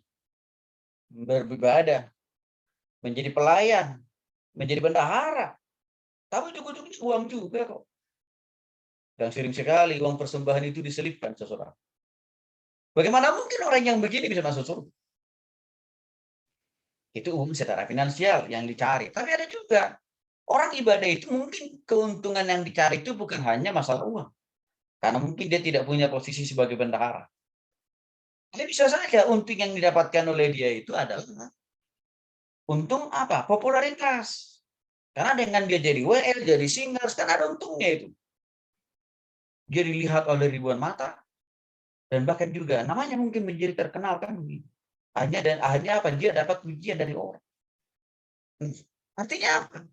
beribadah, menjadi pelayan, menjadi bendahara. Tapi ujung-ujungnya uang juga kok. Dan sering sekali uang persembahan itu diselipkan seseorang. Bagaimana mungkin orang yang begini bisa masuk surga? Itu umum secara finansial yang dicari. Tapi ada juga orang ibadah itu mungkin keuntungan yang dicari itu bukan hanya masalah uang. Karena mungkin dia tidak punya posisi sebagai bendahara. Tapi bisa saja untung yang didapatkan oleh dia itu adalah untung apa? Popularitas. Karena dengan dia jadi WL, jadi singers, kan ada untungnya itu. Dia dilihat oleh ribuan mata. Dan bahkan juga namanya mungkin menjadi terkenal kan. Akhirnya apa? Dia dapat pujian dari orang. Artinya apa?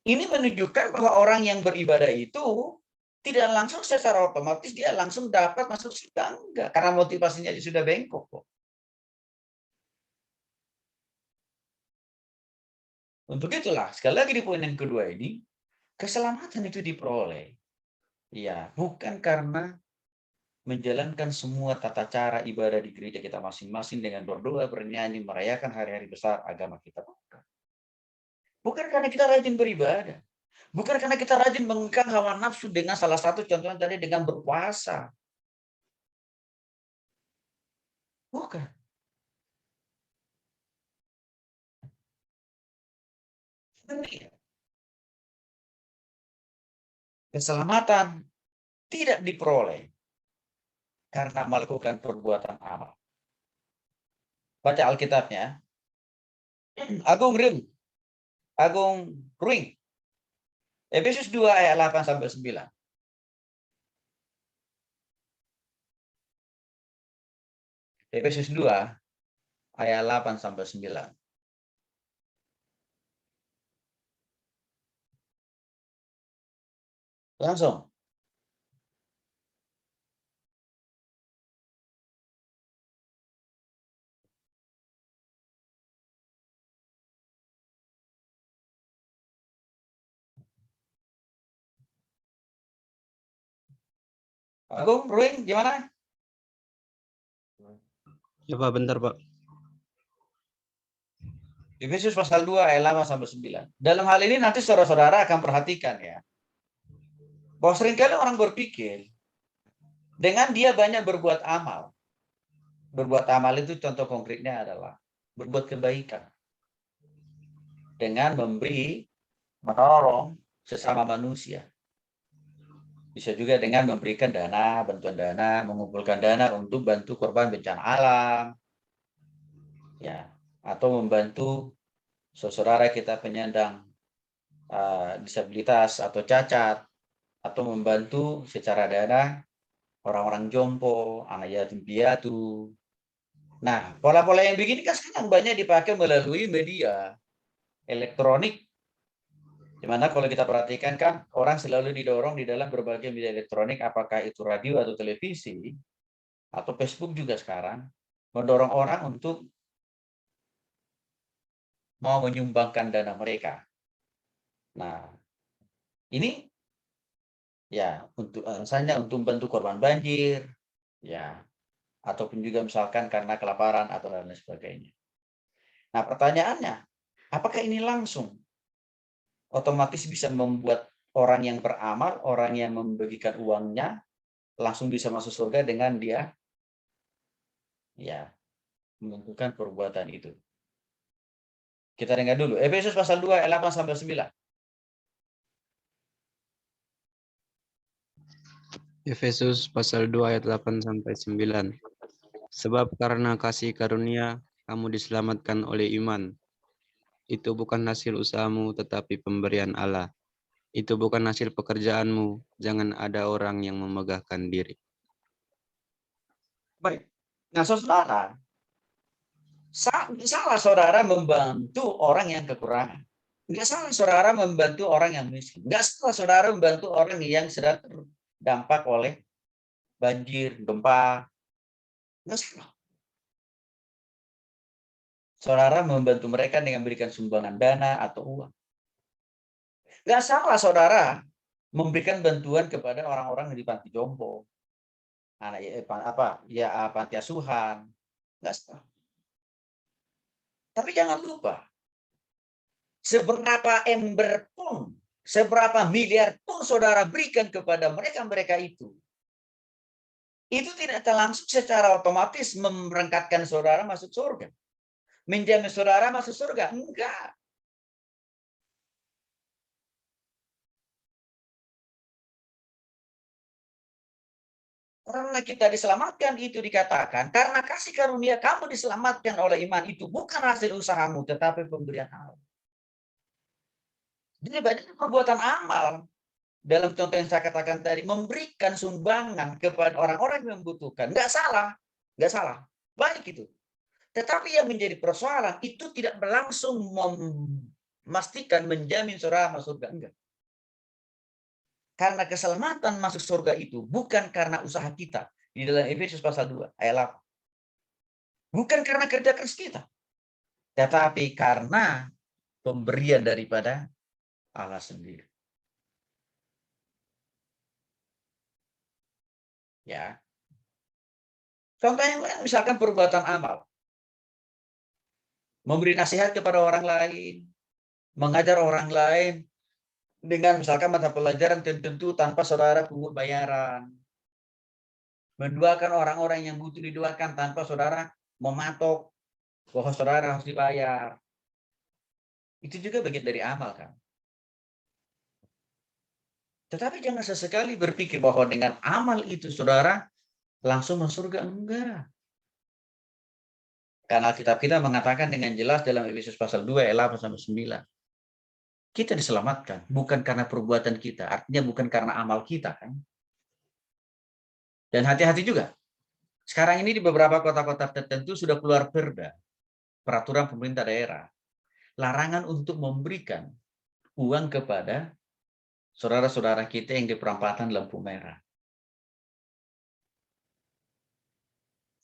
Ini menunjukkan bahwa orang yang beribadah itu tidak langsung secara otomatis dia langsung dapat masuk surga, enggak. Karena motivasinya sudah bengkok kok. Untuk itulah, sekali lagi di poin yang kedua ini, keselamatan itu diperoleh. Ya, bukan karena menjalankan semua tata cara ibadah di gereja kita masing-masing dengan berdoa, bernyanyi, merayakan hari-hari besar agama kita. Bukan karena kita rajin beribadah. Bukan karena kita rajin mengekang hawa nafsu dengan salah satu contohnya tadi dengan berpuasa. Bukan. Ini keselamatan tidak diperoleh karena melakukan perbuatan amal. Baca Alkitabnya. Agung Ruing. Efesus 2 ayat 8 sampai 9. Efesus 2 ayat 8 sampai 9. Langsung. Agung, Ruing, gimana? Ya Pak, bentar Pak. Efesus pasal 2 ayat 8 sampai 9. Dalam hal ini nanti saudara-saudara akan perhatikan ya. Bahwa seringkali orang berpikir dengan dia banyak berbuat amal. Berbuat amal itu contoh konkretnya adalah berbuat kebaikan. Dengan memberi, menolong sesama manusia. Bisa juga dengan memberikan dana, bantuan dana, mengumpulkan dana untuk bantu korban bencana alam. Ya, atau membantu saudara kita penyandang disabilitas atau cacat, atau membantu secara dana orang-orang jompo, anak yatim piatu. Nah, pola-pola yang begini kan sekarang banyak dipakai melalui media elektronik. Dimana kalau kita perhatikan kan orang selalu didorong di dalam berbagai media elektronik, apakah itu radio atau televisi, atau Facebook juga sekarang, mendorong orang untuk mau menyumbangkan dana mereka. Nah, ini ya untuk misalnya untuk membantu korban banjir, ya, ataupun juga misalkan karena kelaparan atau lain sebagainya. Nah, pertanyaannya, apakah ini langsung otomatis bisa membuat orang yang beramal, orang yang membagikan uangnya langsung bisa masuk surga dengan dia ya melakukan perbuatan itu? Kita dengar dulu Efesus pasal 2 ayat 8 sampai 9. Efesus pasal 2 ayat 8 sampai 9. Sebab karena kasih karunia kamu diselamatkan oleh iman. Itu bukan hasil usahamu tetapi pemberian Allah. Itu bukan hasil pekerjaanmu, jangan ada orang yang memegahkan diri. Baik. Nah, saudara, salah saudara membantu orang yang kekurangan. Enggak salah saudara membantu orang yang miskin. Enggak salah saudara membantu orang yang sedang terdampak oleh banjir, gempa. Enggak salah. Saudara membantu mereka dengan memberikan sumbangan dana atau uang. Enggak salah saudara memberikan bantuan kepada orang-orang di panti jompo, anak panti asuhan. Enggak salah. Tapi jangan lupa, seberapa ember pun, seberapa miliar pun saudara berikan kepada mereka itu tidak langsung secara otomatis memberangkatkan saudara masuk surga. Menjamin saudara masuk surga. Enggak. Karena kita diselamatkan itu dikatakan, karena kasih karunia kamu diselamatkan oleh iman itu bukan hasil usahamu, tetapi pemberian Allah. Jadi banyak perbuatan amal. Dalam contoh yang saya katakan tadi, memberikan sumbangan kepada orang-orang yang membutuhkan. Enggak salah. Baik itu. Tetapi yang menjadi persoalan, itu tidak berlangsung memastikan menjamin saudara masuk surga. Enggak. Karena keselamatan masuk surga itu bukan karena usaha kita. Di dalam Efesus pasal 2 ayat 8. Bukan karena kerja keras kita. Tetapi karena pemberian daripada Allah sendiri. Ya. Contoh yang lain misalkan perbuatan amal. Memberi nasihat kepada orang lain. mengajar orang lain dengan misalkan mata pelajaran tertentu tanpa saudara pungut bayaran. Mendoakan orang-orang yang butuh didoakan tanpa saudara mematok bahwa saudara harus dibayar. Itu juga bagian dari amal kan. Tetapi jangan sesekali berpikir bahwa dengan amal itu saudara langsung masuk surga. Enggak. Karena Alkitab kita mengatakan dengan jelas dalam Efesus pasal 2 ayat 8-9. Kita diselamatkan bukan karena perbuatan kita, artinya bukan karena amal kita kan. Dan hati-hati juga. Sekarang ini di beberapa kota-kota tertentu sudah keluar perda, peraturan pemerintah daerah, larangan untuk memberikan uang kepada saudara-saudara kita yang di perempatan lampu merah.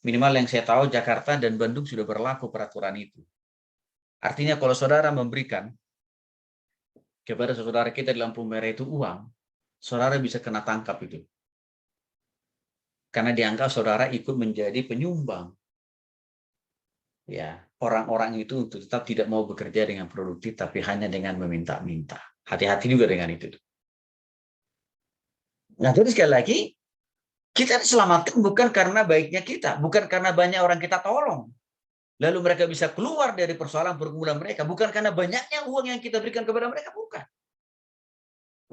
Minimal yang saya tahu Jakarta dan Bandung sudah berlaku peraturan itu. Artinya kalau saudara memberikan kepada saudara kita di lampu merah itu uang, saudara bisa kena tangkap itu. Karena dianggap saudara ikut menjadi penyumbang. Ya, orang-orang itu untuk tetap tidak mau bekerja dengan produktif, tapi hanya dengan meminta-minta. Hati-hati juga dengan itu. Nah, jadi sekali lagi, kita diselamatkan bukan karena baiknya kita, bukan karena banyak orang kita tolong. Lalu mereka bisa keluar dari persoalan pergumulan mereka, bukan karena banyaknya uang yang kita berikan kepada mereka, bukan.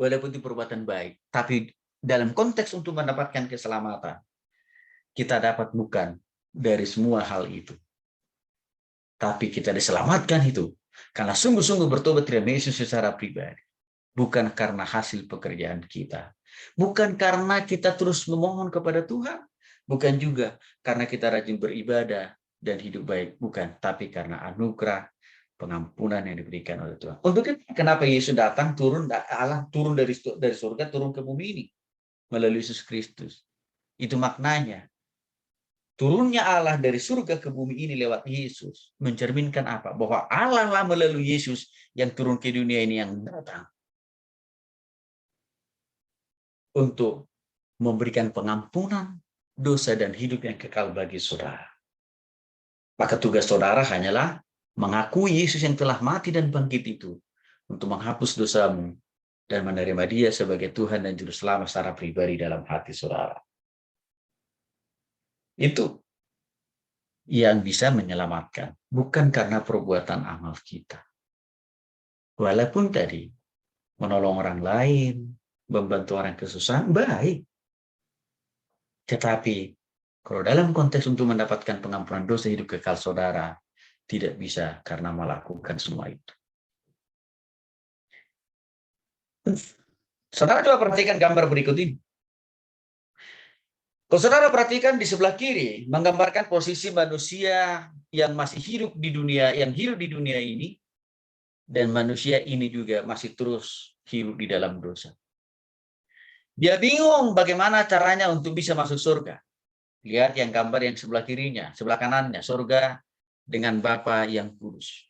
Walaupun itu perbuatan baik, tapi dalam konteks untuk mendapatkan keselamatan, kita dapat bukan dari semua hal itu. Tapi kita diselamatkan itu karena sungguh-sungguh bertobat terhadap Yesus secara pribadi. Bukan karena hasil pekerjaan kita. Bukan karena kita terus memohon kepada Tuhan. Bukan juga karena kita rajin beribadah dan hidup baik. Bukan, tapi karena anugerah pengampunan yang diberikan oleh Tuhan. Untuk itu kenapa Yesus datang, Allah turun dari surga, turun ke bumi ini melalui Yesus Kristus. Itu maknanya. Turunnya Allah dari surga ke bumi ini lewat Yesus mencerminkan apa? Bahwa Allah lah melalui Yesus yang turun ke dunia ini yang datang untuk memberikan pengampunan dosa dan hidup yang kekal bagi saudara. Maka tugas saudara hanyalah mengakui Yesus yang telah mati dan bangkit itu untuk menghapus dosamu dan menerima Dia sebagai Tuhan dan Juru Selamat secara pribadi dalam hati saudara. Itu yang bisa menyelamatkan, bukan karena perbuatan amal kita. Walaupun tadi menolong orang lain, membantu orang kesusahan, baik. Tetapi kalau dalam konteks untuk mendapatkan pengampunan dosa hidup kekal saudara, tidak bisa karena melakukan semua itu. Saudara coba perhatikan gambar berikut ini. Kalau saudara perhatikan di sebelah kiri, menggambarkan posisi manusia yang masih hidup di dunia, yang hidup di dunia ini, dan manusia ini juga masih terus hidup di dalam dosa. Dia bingung bagaimana caranya untuk bisa masuk surga. Lihat yang gambar yang sebelah kirinya, sebelah kanannya, surga dengan Bapa yang kudus.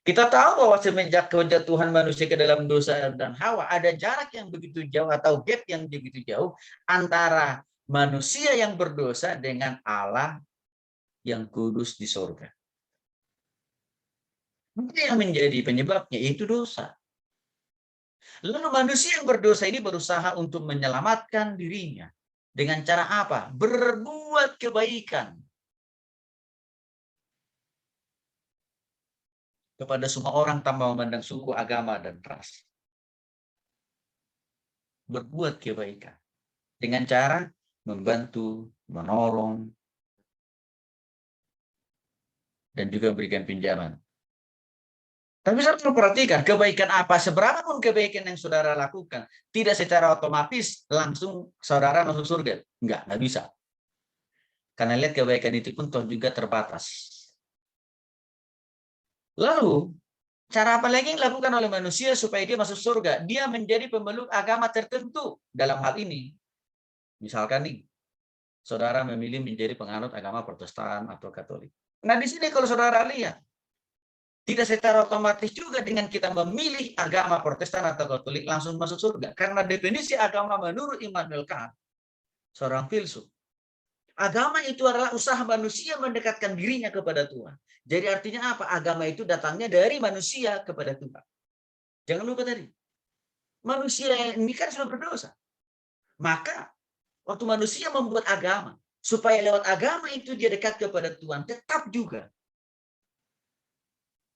Kita tahu bahwa semenjak kejatuhan manusia ke dalam dosa dan Hawa, ada jarak yang begitu jauh atau gap yang begitu jauh antara manusia yang berdosa dengan Allah yang kudus di surga. Yang menjadi penyebabnya itu dosa. Lalu manusia yang berdosa ini berusaha untuk menyelamatkan dirinya. Dengan cara apa? Berbuat kebaikan kepada semua orang tanpa memandang suku, agama, dan ras. Berbuat kebaikan. Dengan cara membantu, menolong, dan juga memberikan pinjaman. Tapi saya perlu perhatikan, kebaikan apa, seberapa pun kebaikan yang saudara lakukan, tidak secara otomatis langsung saudara masuk surga. Enggak bisa. Karena lihat kebaikan itu pun toh juga terbatas. Lalu, cara apa lagi yang dilakukan oleh manusia supaya dia masuk surga? Dia menjadi pemeluk agama tertentu dalam hal ini. Misalkan nih, saudara memilih menjadi penganut agama Protestan atau Katolik. Nah di sini kalau saudara lihat, tidak secara otomatis juga dengan kita memilih agama Protestan atau Katolik langsung masuk surga. Karena definisi agama menurut Immanuel Kant, seorang filsuf, Agama itu adalah usaha manusia mendekatkan dirinya kepada Tuhan. Jadi artinya apa? Agama itu datangnya dari manusia kepada Tuhan. Jangan lupa tadi. Manusia ini kan sudah berdosa. Maka waktu manusia membuat agama, supaya lewat agama itu dia dekat kepada Tuhan, tetap juga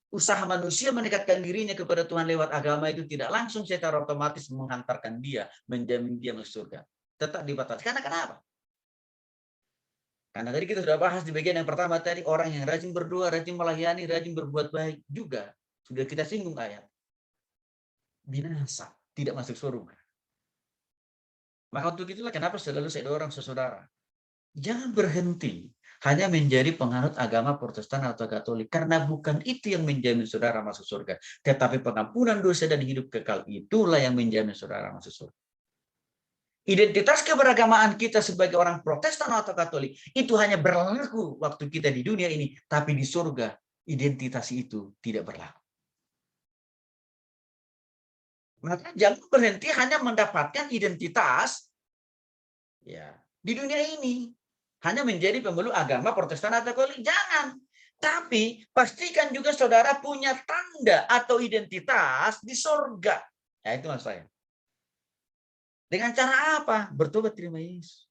usaha manusia mendekatkan dirinya kepada Tuhan lewat agama itu tidak langsung secara otomatis menghantarkan dia, menjamin dia masuk surga. Tetap dibatasi. Karena kenapa? Karena tadi kita sudah bahas di bagian yang pertama tadi, orang yang rajin berdoa, rajin melayani, rajin berbuat baik juga. Sudah kita singgung ayat. Binasa, tidak masuk surga. Maka untuk itulah kenapa selalu saya dorong saudara. Jangan berhenti hanya menjadi penganut agama Protestan atau Katolik. Karena bukan itu yang menjamin saudara masuk surga. Tetapi pengampunan dosa dan hidup kekal itulah yang menjamin saudara masuk surga. Identitas keberagamaan kita sebagai orang Protestan atau Katolik itu hanya berlaku waktu kita di dunia ini, tapi di surga identitas itu tidak berlaku. Maka jangan berhenti hanya mendapatkan identitas ya di dunia ini, hanya menjadi pemeluk agama Protestan atau Katolik. Jangan. Tapi pastikan juga saudara punya tanda atau identitas di surga. Ya itu maksud saya. Dengan cara apa? Bertobat terima Yesus.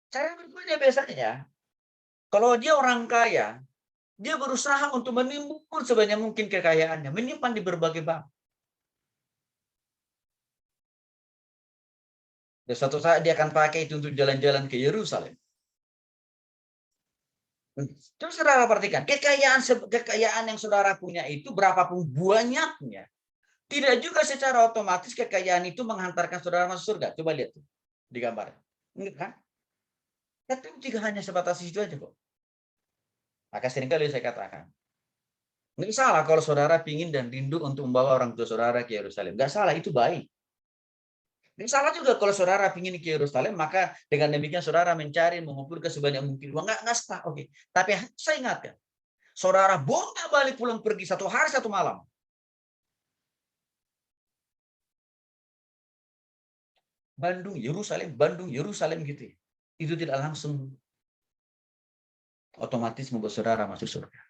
Cara berikutnya biasanya, kalau dia orang kaya, dia berusaha untuk menimbun sebanyak mungkin kekayaannya, menyimpan di berbagai bank. Dan suatu saat dia akan pakai itu untuk jalan-jalan ke Yerusalem. Terus saudara perhatikan, kekayaan yang saudara punya itu berapapun banyaknya, tidak juga secara otomatis kekayaan itu menghantarkan saudara masuk surga. Coba lihat tuh di gambar. Enggak kan? Tapi juga hanya sebatas itu aja kok. Maka seringkali saya katakan, nggak salah kalau saudara pingin dan rindu untuk membawa orang tua saudara ke Yerusalem. Nggak salah, itu baik. Nggak salah juga kalau saudara pingin ke Yerusalem, maka dengan demikian saudara mencari, mengumpulkan sebanyak mungkin uang. Nggak salah, oke. Tapi saya ingatkan, saudara bolak-balik pulang pergi 1 hari 1 malam. Bandung, Yerusalem gitu. Itu tidak langsung otomatis membuat saudara masuk surga.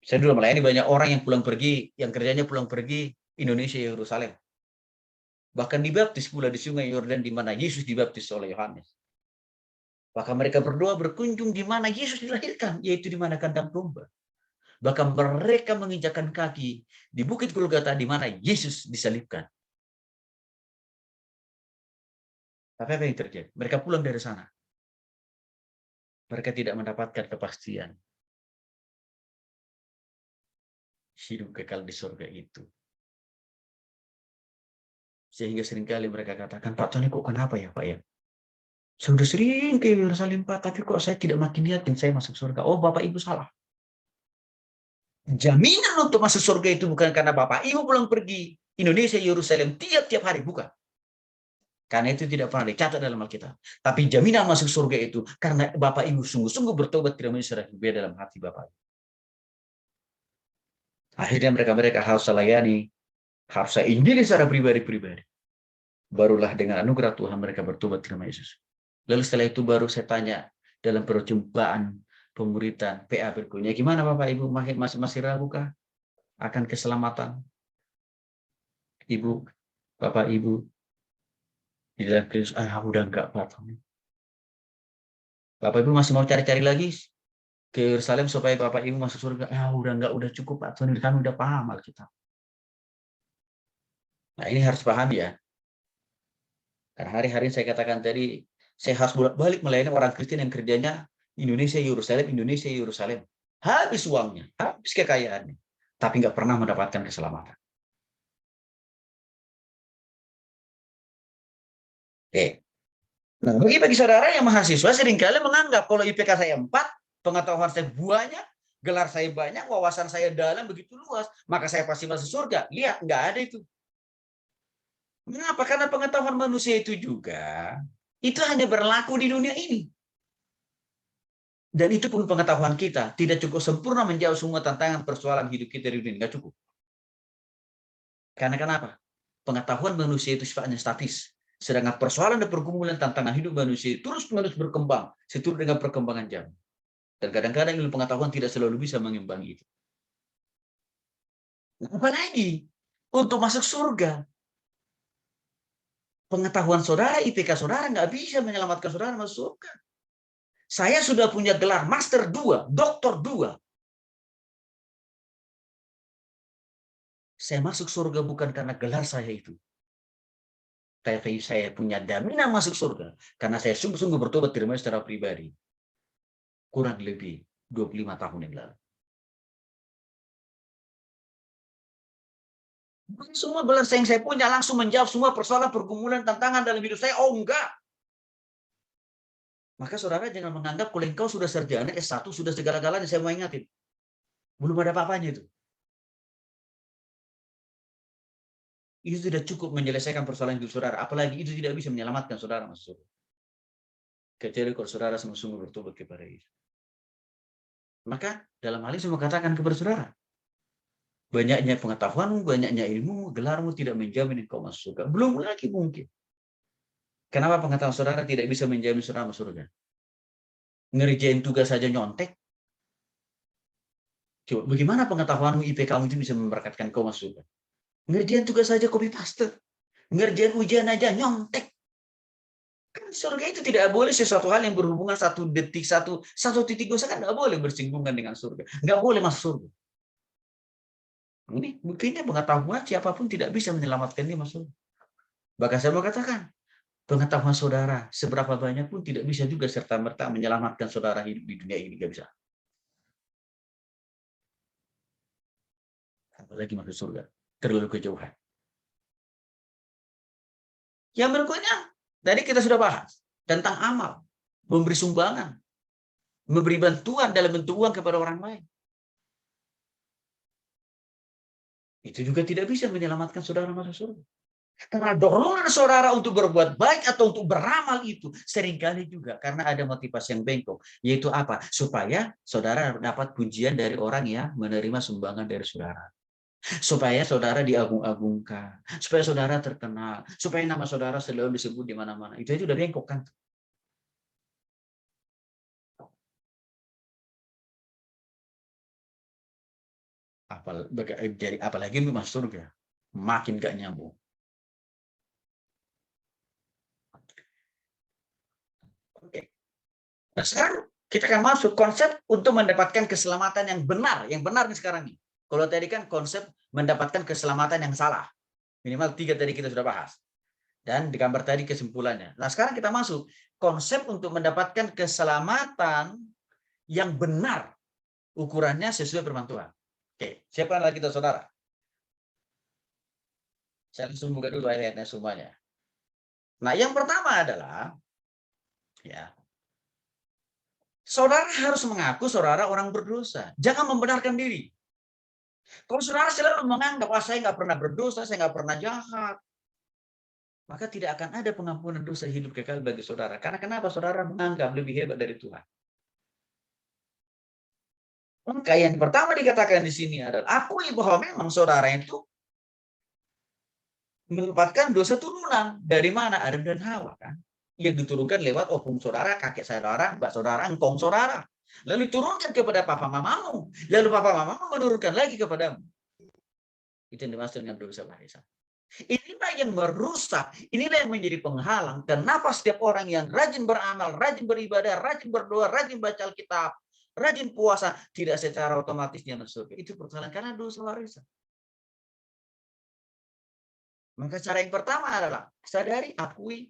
Saya dulu melayani banyak orang yang pulang pergi, yang kerjanya pulang pergi Indonesia, Yerusalem. Bahkan dibaptis pula di sungai Yordan di mana Yesus dibaptis oleh Yohanes. Bahkan mereka berdoa berkunjung di mana Yesus dilahirkan, yaitu di mana kandang domba. Bahkan mereka menginjakkan kaki di Bukit Golgota di mana Yesus disalibkan. Tapi apa yang terjadi? Mereka pulang dari sana. Mereka tidak mendapatkan kepastian hidup kekal di surga itu. Sehingga seringkali mereka katakan, Pak Tony kok kenapa ya Pak ya? Saya sudah sering ke Yerusalem Pak, tapi kok saya tidak makin yakin saya masuk surga. Oh Bapak Ibu salah. Jaminan untuk masuk surga itu bukan karena Bapak Ibu pulang pergi Indonesia, Yerusalem tiap-tiap hari, bukan. Karena itu tidak pernah dicatat dalam Alkitab. Tapi jaminan masuk surga itu karena Bapak Ibu sungguh-sungguh bertobat tidak menyesal dalam hati Bapak. Akhirnya mereka harus melayani, harus saya injili secara pribadi-pribadi. Barulah dengan anugerah Tuhan mereka bertobat terima Yesus. Lalu setelah itu baru saya tanya dalam perjumpaan pemuritan PA berikutnya, gimana Bapak Ibu masih rahukah akan keselamatan Ibu, Bapak Ibu di dalam Kristus? Udah enggak Pak. Bapak Ibu masih mau cari-cari lagi ke Yerusalem supaya Bapak Ibu masuk surga? Udah cukup Pak. Kami udah paham Alkitab. Nah ini harus paham ya. Karena hari-hari saya katakan tadi, saya harus bolak-balik melayani orang Kristen yang kerjanya Indonesia, Yerusalem. Habis uangnya, habis kekayaannya. Tapi nggak pernah mendapatkan keselamatan. Oke. Nah, bagi saudara yang mahasiswa seringkali menganggap kalau IPK saya 4, pengetahuan saya banyak, gelar saya banyak, wawasan saya dalam begitu luas, maka saya pasti masuk surga. Lihat, nggak ada itu. Mengapa? Karena pengetahuan manusia itu juga, itu hanya berlaku di dunia ini. Dan itu pun pengetahuan kita, tidak cukup sempurna menjawab semua tantangan persoalan hidup kita di dunia, nggak cukup. Karena kenapa? pengetahuan manusia itu sifatnya statis. Sedangkan persoalan dan pergumulan tantangan hidup manusia terus-menerus berkembang seturut dengan perkembangan zaman. Dan kadang-kadang ilmu pengetahuan tidak selalu bisa mengimbangi itu. Apalagi untuk masuk surga. Pengetahuan saudara, IPK saudara nggak bisa menyelamatkan saudara masuk surga. Saya sudah punya gelar Master 2, Doktor 2. Saya masuk surga bukan karena gelar saya itu. Tapi saya punya jaminan masuk surga. Karena saya sungguh-sungguh bertobat terima secara pribadi. Kurang lebih 25 tahun yang lalu. Semua gelar yang saya punya langsung menjawab semua persoalan, pergumulan, tantangan dalam hidup saya. Oh enggak. Maka saudara jangan menganggap kalau engkau sudah sarjana S1 sudah segala-galanya. Saya mau ingatin. Belum ada apa-apanya itu. Itu tidak cukup menyelesaikan persoalan hidup saudara. Apalagi itu tidak bisa menyelamatkan saudara masuk surga. Kecuali kalau saudara sungguh-sungguh bertobat kepada Yesus. Maka dalam hal ini saya mau katakan kepada saudara. Banyaknya pengetahuanmu, banyaknya ilmu, gelarmu tidak menjamin engkau masuk surga. Belum lagi mungkin. Kenapa pengetahuan saudara tidak bisa menjamin saudara masuk surga? Ngerjain tugas saja nyontek. Coba, bagaimana pengetahuanmu, IPK-mu itu bisa memberkatkan kau masuk surga? Ngerjain tugas saja copy paste. Ngerjain ujian aja nyontek. Kan surga itu tidak boleh sesuatu hal yang berhubungan 1 detik, satu titik dosa kan nggak boleh bersinggungan dengan surga. Nggak boleh masuk surga. Ini buktinya pengetahuan siapapun tidak bisa menyelamatkan dia masuk. Bahkan saya mau katakan, pengetahuan saudara seberapa banyak pun tidak bisa juga serta-merta menyelamatkan saudara hidup di dunia ini. Nggak bisa. Apalagi masuk surga. Terlalu kejauhan. Yang berikutnya, tadi kita sudah bahas tentang amal, memberi sumbangan, memberi bantuan dalam bentuk uang kepada orang lain. Itu juga tidak bisa menyelamatkan saudara masuk surga. Karena dorongan saudara untuk berbuat baik atau untuk beramal itu seringkali juga karena ada motivasi yang bengkok. Yaitu apa? Supaya saudara dapat pujian dari orang yang menerima sumbangan dari saudara. Supaya saudara diagung-agungkan. Supaya saudara terkenal. Supaya nama saudara selalu disebut di mana-mana. Itu udah bengkok kan? Apalagi masuk surga. Makin gak nyambung. Oke. Nah, sekarang kita akan masuk konsep untuk mendapatkan keselamatan yang benar. Yang benar nih sekarang nih. Kalau tadi kan konsep mendapatkan keselamatan yang salah. Minimal 3 tadi kita sudah bahas. Dan di gambar tadi kesimpulannya. Nah sekarang kita masuk konsep untuk mendapatkan keselamatan yang benar. Ukurannya sesuai firman Tuhan. Oke, siapkan lagi kita saudara. Saya langsung buka dulu ayatnya semuanya. Nah yang pertama adalah ya, saudara harus mengaku saudara orang berdosa. Jangan membenarkan diri. Kalau saudara selalu menganggap, saya nggak pernah berdosa, saya nggak pernah jahat, maka tidak akan ada pengampunan dosa hidup kekal bagi saudara. Karena kenapa? Saudara menganggap lebih hebat dari Tuhan. Maka yang pertama dikatakan di sini adalah, akui bahwa memang saudara itu mendapatkan dosa turunan. Dari mana? Adam dan Hawa kan. Yang diturunkan lewat opung saudara, kakek saudara, mbak saudara, engkong saudara. Lalu diturunkan kepada papa mamamu. Lalu papa mamamu menurunkan lagi kepadamu. Itu yang dimaksud dengan dosa warisan. Inilah yang merusak, inilah yang menjadi penghalang. Kenapa setiap orang yang rajin beramal, rajin beribadah, rajin berdoa, rajin baca Alkitab, rajin puasa, tidak secara otomatis dia masuk surga. Itu persoalan karena dosa warisan. Maka cara yang pertama adalah sadari, akui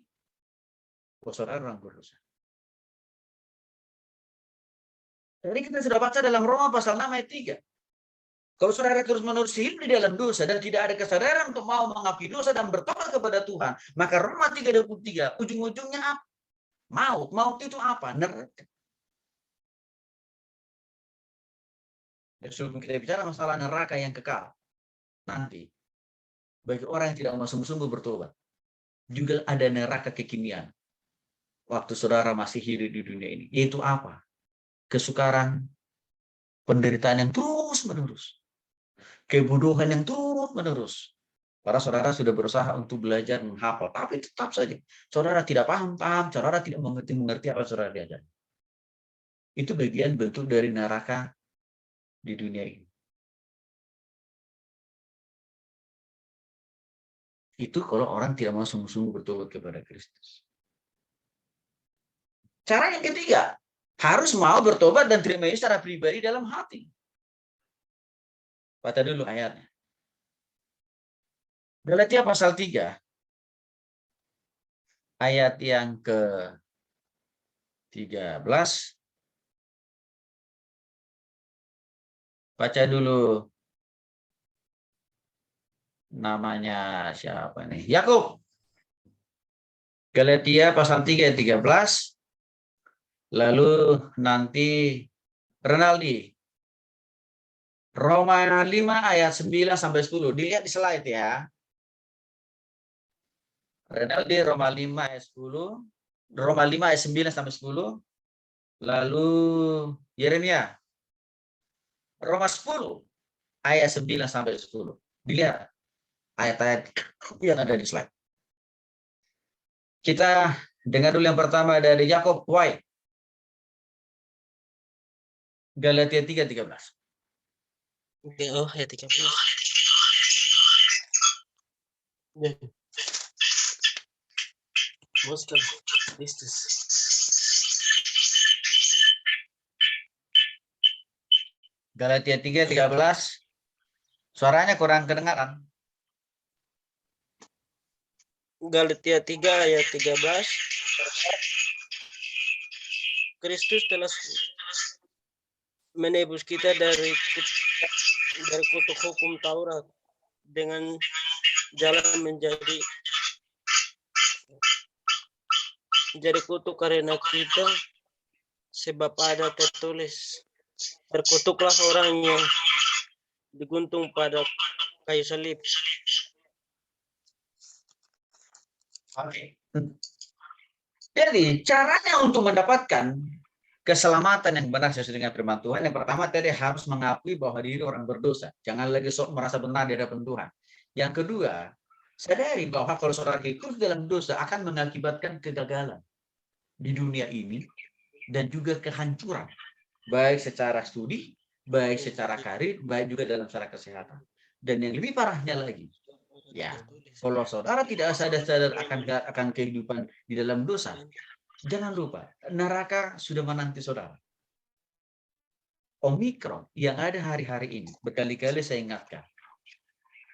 bahwa saudara orang berdosa. Jadi kita sudah baca dalam Roma pasal 6 ayat 3. Kalau saudara terus-menerus hidup di dalam dosa dan tidak ada kesadaran untuk mau mengakui dosa dan bertobat kepada Tuhan, maka Roma 3:23 ujung-ujungnya apa? Maut. Maut itu apa? Neraka. Sebelum kita bicara masalah neraka yang kekal, nanti bagi orang yang tidak mau sungguh-sungguh bertobat, juga ada neraka kekinian. Waktu saudara masih hidup di dunia ini, yaitu apa? Kesukaran, penderitaan yang terus-menerus. Kebodohan yang terus-menerus. Para saudara sudah berusaha untuk belajar menghafal, tapi tetap saja saudara tidak paham, saudara tidak mengerti apa saudara diajar. Itu bagian bentuk dari neraka di dunia ini. Itu kalau orang tidak mau sungguh-sungguh bertobat kepada Kristus. Cara yang ketiga, harus mau bertobat dan terima Yesus secara pribadi dalam hati. Baca dulu ayatnya. Galatia pasal 3, ayat yang ke-13. Baca dulu namanya siapa nih? Yakub. Galatia pasal 3 ayat 13. Lalu nanti Renaldi. Roma 5 ayat 9 sampai 10. Dilihat di slide ya. Renaldi Roma 5 ayat 10. Roma 5 ayat 9 sampai 10. Lalu Yeremia Roma 10 ayat 9 sampai 10. Dilihat ayat-ayat yang ada di slide. Kita dengar dulu yang pertama dari Yakub White. Galatia 3:13. Oke, oh ya 13. Ya. Boskan Kristus. Galatia 3:13. Suaranya kurang kedengaran. Galatia 3 ayat 13. Kristus telah menebus kita dari kutuk hukum Taurat dengan jalan menjadi kutuk karena kita, sebab ada tertulis, terkutuklah orang yang diguntung pada kayu salib. Oke. Jadi caranya untuk mendapatkan keselamatan yang benar sesuai dengan firman Tuhan, yang pertama tadi harus mengakui bahwa diri orang berdosa. Jangan lagi merasa benar di hadapan Tuhan. Yang kedua, sadari bahwa kalau saudara ikut dalam dosa akan mengakibatkan kegagalan di dunia ini dan juga kehancuran, baik secara studi, baik secara karir, baik juga dalam secara kesehatan. Dan yang lebih parahnya lagi, ya, kalau saudara tidak sadar akan kehidupan di dalam dosa, jangan lupa, neraka sudah menanti saudara. Omikron yang ada hari-hari ini, berkali-kali saya ingatkan,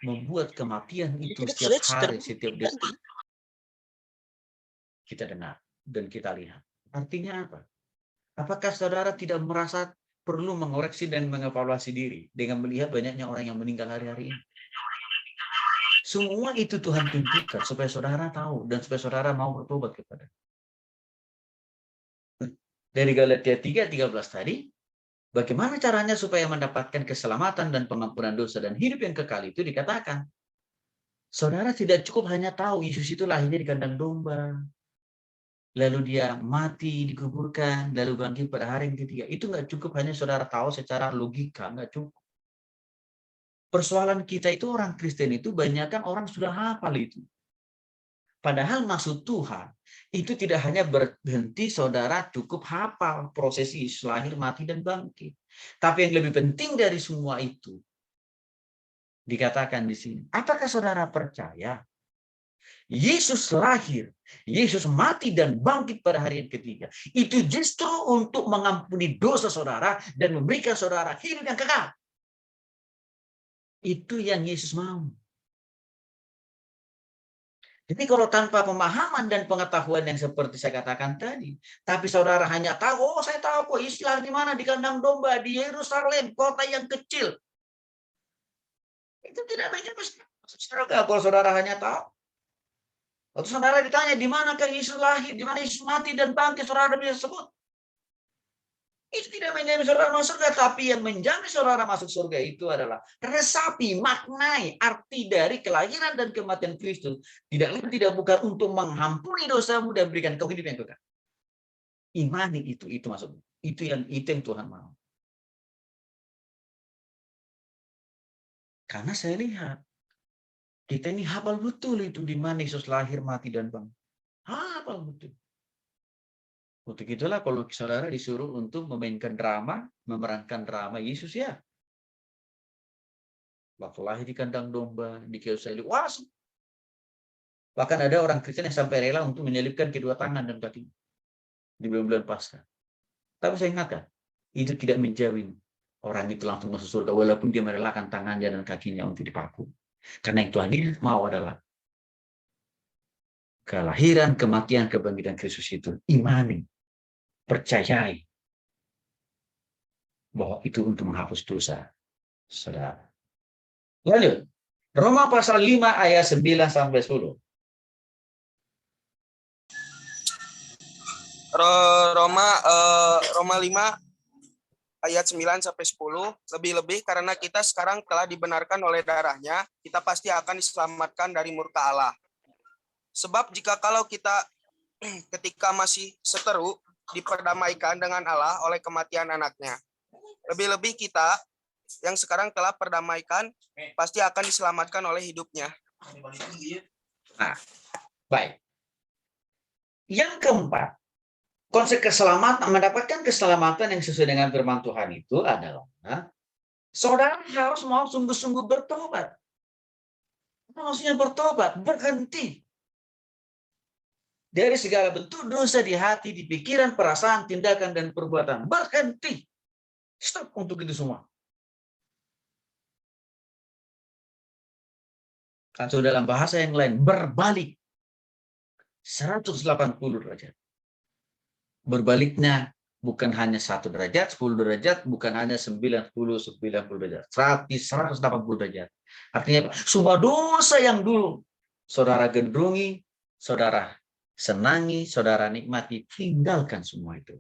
membuat kematian itu setiap hari, setiap detik. Kita dengar dan kita lihat. Artinya apa? Apakah saudara tidak merasa perlu mengoreksi dan mengevaluasi diri dengan melihat banyaknya orang yang meninggal hari-hari ini? Semua itu Tuhan tunjukkan supaya saudara tahu dan supaya saudara mau bertobat kepada. Dari Galatia 3:13 tadi, bagaimana caranya supaya mendapatkan keselamatan dan pengampunan dosa dan hidup yang kekal itu dikatakan. Saudara tidak cukup hanya tahu Yesus itu lahirnya di kandang domba, lalu dia mati, dikuburkan, lalu bangkit pada hari yang ketiga. Itu nggak cukup hanya saudara tahu secara logika, nggak cukup. Persoalan kita itu orang Kristen itu banyakkan orang sudah hafal itu. Padahal maksud Tuhan itu tidak hanya berhenti saudara cukup hafal prosesi Yesus lahir, mati, dan bangkit. Tapi yang lebih penting dari semua itu dikatakan di sini. Apakah saudara percaya Yesus lahir, Yesus mati dan bangkit pada hari yang ketiga? Itu justru untuk mengampuni dosa saudara dan memberikan saudara hidup yang kekal. Itu yang Yesus mau. Jadi kalau tanpa pemahaman dan pengetahuan yang seperti saya katakan tadi, tapi saudara hanya tahu, oh saya tahu kok istilah di mana, di kandang domba, di Yerusalem, kota yang kecil. Itu tidak banyak saudara kalau saudara hanya tahu. Waktu saudara ditanya di manakah Yesus lahir, di mana Yesus mati dan bangkit, saudara bisa sebut. Itu tidak menjamin saudara masuk surga, tapi yang menjamin saudara masuk surga itu adalah resapi, maknai, arti dari kelahiran dan kematian Kristus. Tidak lain tidak bukan untuk mengampuni dosamu dan berikan kau hidup yang kekal. Imani itu maksudnya. Itu yang Tuhan mau. Karena saya lihat Kita ini hafal betul itu di mana Yesus lahir, mati, dan bangun. Hafal betul. Untuk itulah kalau saudara disuruh untuk memainkan drama, memerankan drama Yesus ya. Waktu lahir di kandang domba, di kayu salib. Wah, bahkan ada orang Kristen yang sampai rela untuk menyelipkan kedua tangan dan kaki di bulan-bulan Paskah. Tapi saya ingatkan, itu tidak menjamin orang itu langsung masuk surga, walaupun dia merelakan tangannya dan kakinya untuk dipaku. Karena yang Tuhan ini mau adalah kelahiran, kematian, kebangkitan Kristus itu. Imani, percayai bahwa itu untuk menghapus dosa saudara. Lanjut, Roma pasal 5 ayat 9 sampai 10. Roma 5 ayat 9 sampai 10, lebih-lebih karena kita sekarang telah dibenarkan oleh darahnya, kita pasti akan diselamatkan dari murka Allah. Sebab jika kalau kita ketika masih seteru diperdamaikan dengan Allah oleh kematian anaknya, lebih-lebih kita yang sekarang telah perdamaikan pasti akan diselamatkan oleh hidupnya. Nah, baik. Yang keempat, konsep keselamatan, mendapatkan keselamatan yang sesuai dengan firman Tuhan itu adalah saudara harus mau sungguh-sungguh bertobat. Maksudnya bertobat, berhenti dari segala bentuk dosa di hati, di pikiran, perasaan, tindakan, dan perbuatan. Berhenti. Stop untuk itu semua. Atau dalam bahasa yang lain, berbalik 180 derajat. Berbaliknya bukan hanya 1 derajat, 10 derajat, bukan hanya 90 derajat, 180 derajat. Artinya semua dosa yang dulu saudara gendrungi, saudara senangi, saudara nikmati, tinggalkan semua itu.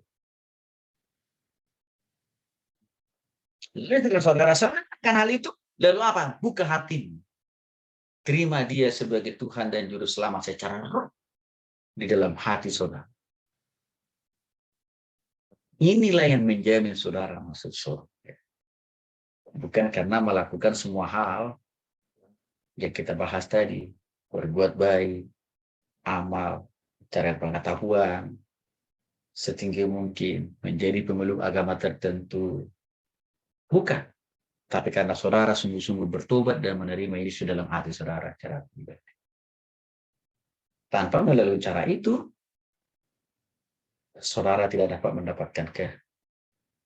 Lalu saudara rasakan hal itu, lalu apa? Buka hatimu. Terima dia sebagai Tuhan dan Juru Selamat secara roh di dalam hati saudara. Inilah yang menjamin saudara masuk surga. Bukan karena melakukan semua hal yang kita bahas tadi. Berbuat baik, amal, cari pengetahuan, setinggi mungkin, menjadi pemeluk agama tertentu. Bukan. Tapi karena saudara sungguh-sungguh bertobat dan menerima Yesus dalam hati saudara secara pribadi. Tanpa melalui cara itu, saudara tidak dapat mendapatkan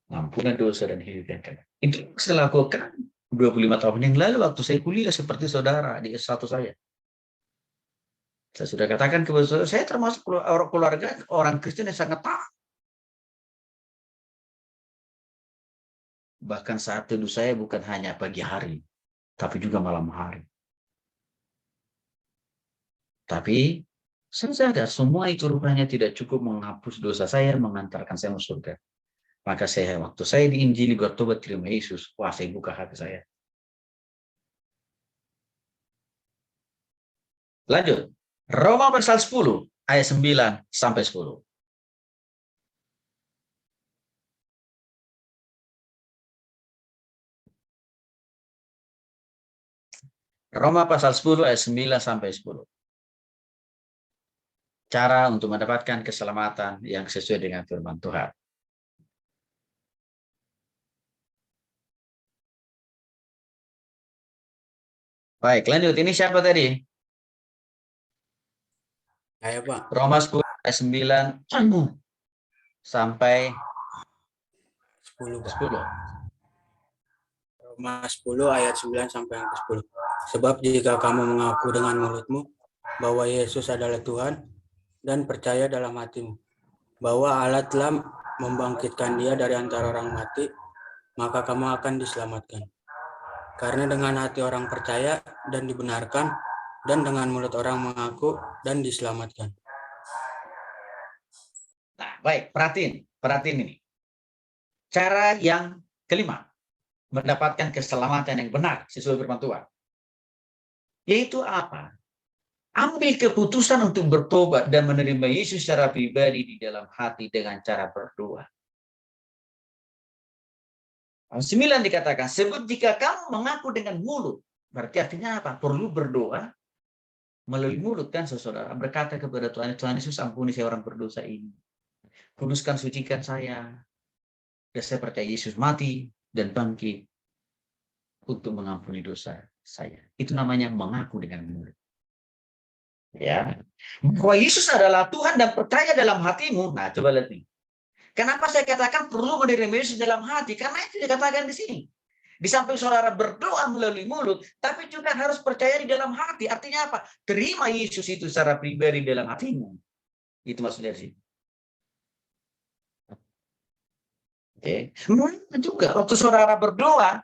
pengampunan dosa dan hidup yang kekal. Itu saya lakukan 25 tahun yang lalu waktu saya kuliah seperti saudara di S1 saya. Saya sudah katakan kepada saudara, saya termasuk keluarga orang Kristen yang sangat taat. Bahkan saat teduh saya bukan hanya pagi hari, tapi juga malam hari. Tapi saya sadar semua itu rupanya tidak cukup menghapus dosa saya, mengantarkan saya masuk surga. Maka waktu saya diinjili bertobat terima Yesus, wah saya buka hati saya. Lanjut, Roma pasal 10 ayat 9 sampai 10. Roma pasal 10 ayat 9 sampai 10. Cara untuk mendapatkan keselamatan yang sesuai dengan firman Tuhan. Baik, lanjut. Ini siapa tadi? Saya, Pak. Roma 10 ayat 9 sampai 10, Pak. 10. Roma 10 ayat 9 sampai yang ke-10. Sebab jika kamu mengaku dengan mulutmu bahwa Yesus adalah Tuhan dan percaya dalam hatimu bahwa Allah telah membangkitkan dia dari antara orang mati, maka kamu akan diselamatkan. Karena dengan hati orang percaya dan dibenarkan, dan dengan mulut orang mengaku dan diselamatkan. Nah, baik, perhatiin ini. Cara yang kelima, mendapatkan keselamatan yang benar sesuai firman Tuhan. Yaitu apa? Ambil keputusan untuk bertobat dan menerima Yesus secara pribadi di dalam hati dengan cara berdoa. 9 dikatakan, sebab jika kamu mengaku dengan mulut Berarti artinya apa? Perlu berdoa melalui mulut kan saudara, berkata kepada Tuhan, Tuhan Yesus ampuni saya orang berdosa ini. Kuduskan, sucikan saya. Dan saya percaya Yesus mati dan bangkit untuk mengampuni dosa saya. Itu namanya mengaku dengan mulut. Ya. Bahwa Yesus adalah Tuhan dan percaya dalam hatimu. Nah, coba lihat nih. Kenapa saya katakan perlu menerima Yesus dalam hati? Karena itu dikatakan di sini. Di samping saudara berdoa melalui mulut, tapi juga harus percaya di dalam hati. Artinya apa? Terima Yesus itu secara pribadi dalam hatimu. Itu maksudnya sih. Oke. Juga waktu saudara berdoa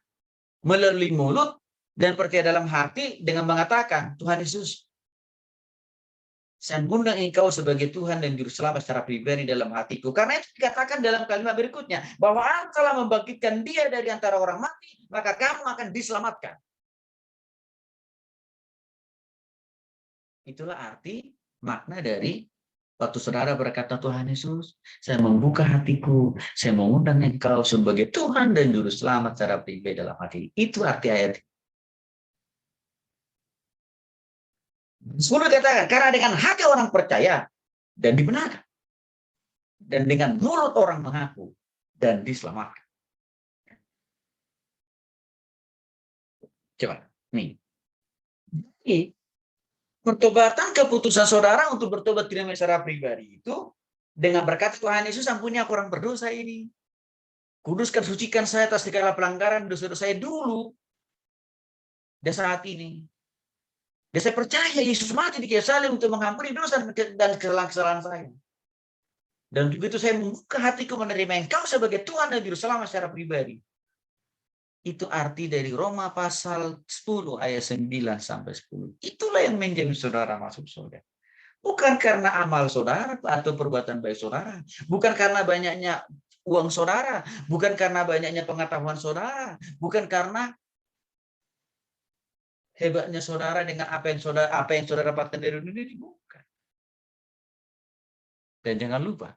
melalui mulut dan percaya dalam hati dengan mengatakan, Tuhan Yesus, saya mengundang Engkau sebagai Tuhan dan Juru Selamat secara pribadi dalam hatiku. Karena itu dikatakan dalam kalimat berikutnya, bahwa Allah telah membangkitkan dia dari antara orang mati, maka kamu akan diselamatkan. Itulah arti makna dari waktu saudara berkata, Tuhan Yesus, saya membuka hatiku, saya mengundang Engkau sebagai Tuhan dan Juru Selamat secara pribadi dalam hati. Itu arti ayat. 10 katakan, karena dengan hati orang percaya dan dibenarkan. Dan dengan mulut orang mengaku dan diselamatkan. Coba, nih. Jadi, pertobatan keputusan saudara untuk bertobat dengan secara pribadi itu dengan berkata, Tuhan Yesus ampuni aku orang berdosa ini. Kuduskan, sucikan saya atas segala pelanggaran dosa-dosa saya dulu dan saat ini. Dan saya percaya Yesus mati di kayu salib untuk mengampuni dosa dan kesalahan-kesalahan saya. Dan begitu saya membuka hatiku menerima Engkau sebagai Tuhan dan Juru Selamat secara pribadi. Itu arti dari Roma pasal 10 ayat 9 sampai 10. Itulah yang menjamin saudara masuk surga. Bukan karena amal saudara atau perbuatan baik saudara. Bukan karena banyaknya uang saudara. Bukan karena banyaknya pengetahuan saudara. Bukan karena hebatnya saudara dengan apa yang saudara dapatkan dari dunia ini. Bukan. Dan jangan lupa,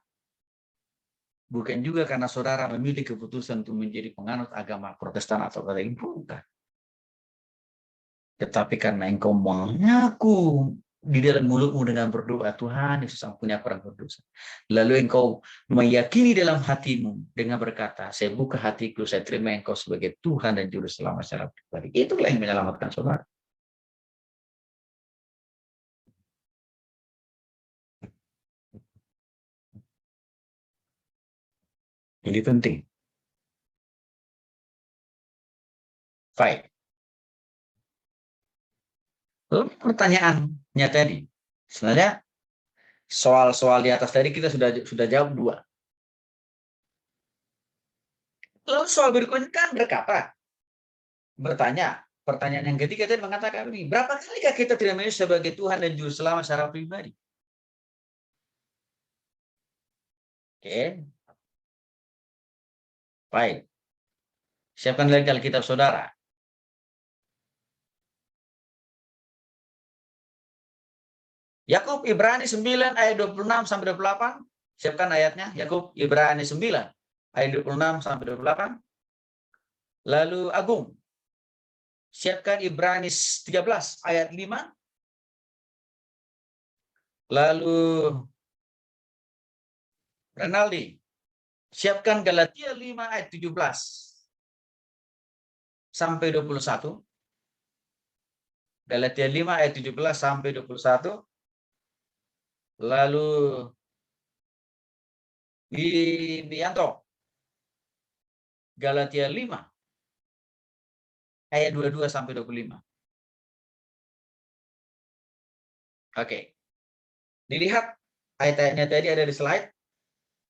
bukan juga karena saudara memilih keputusan untuk menjadi penganut agama Protestan atau Katolik. Bukan. Tetapi karena engkau mengaku di dalam mulutmu dengan berdoa, Tuhan Yesus ampuni aku orang berdosa. Lalu engkau meyakini dalam hatimu dengan berkata, saya buka hatiku, saya terima engkau sebagai Tuhan dan Juru Selamat secara pribadi. Itulah yang menyelamatkan saudara. Ini penting. Baik. Lalu pertanyaannya tadi, sebenarnya soal-soal di atas tadi kita sudah jawab 2. Lalu soal berikutnya kan bertanya, pertanyaan yang ketiga tadi mengatakan ini, berapa kalikah kita terima Yesus sebagai Tuhan dan Juru Selamat secara pribadi? Oke. Baik. Siapkan lagi Alkitab saudara. Yakub Ibrani 9 ayat 26 sampai 28. Siapkan ayatnya. Yakub Ibrani 9 ayat 26 sampai 28. Lalu Agung. Siapkan Ibrani 13 ayat 5. Lalu Renaldi. Siapkan Galatia 5 ayat 17 sampai 21. Galatia 5 ayat 17 sampai 21. Lalu Bianto. Galatia 5 ayat 22 sampai 25. Oke. Dilihat ayat-ayatnya tadi ada di slide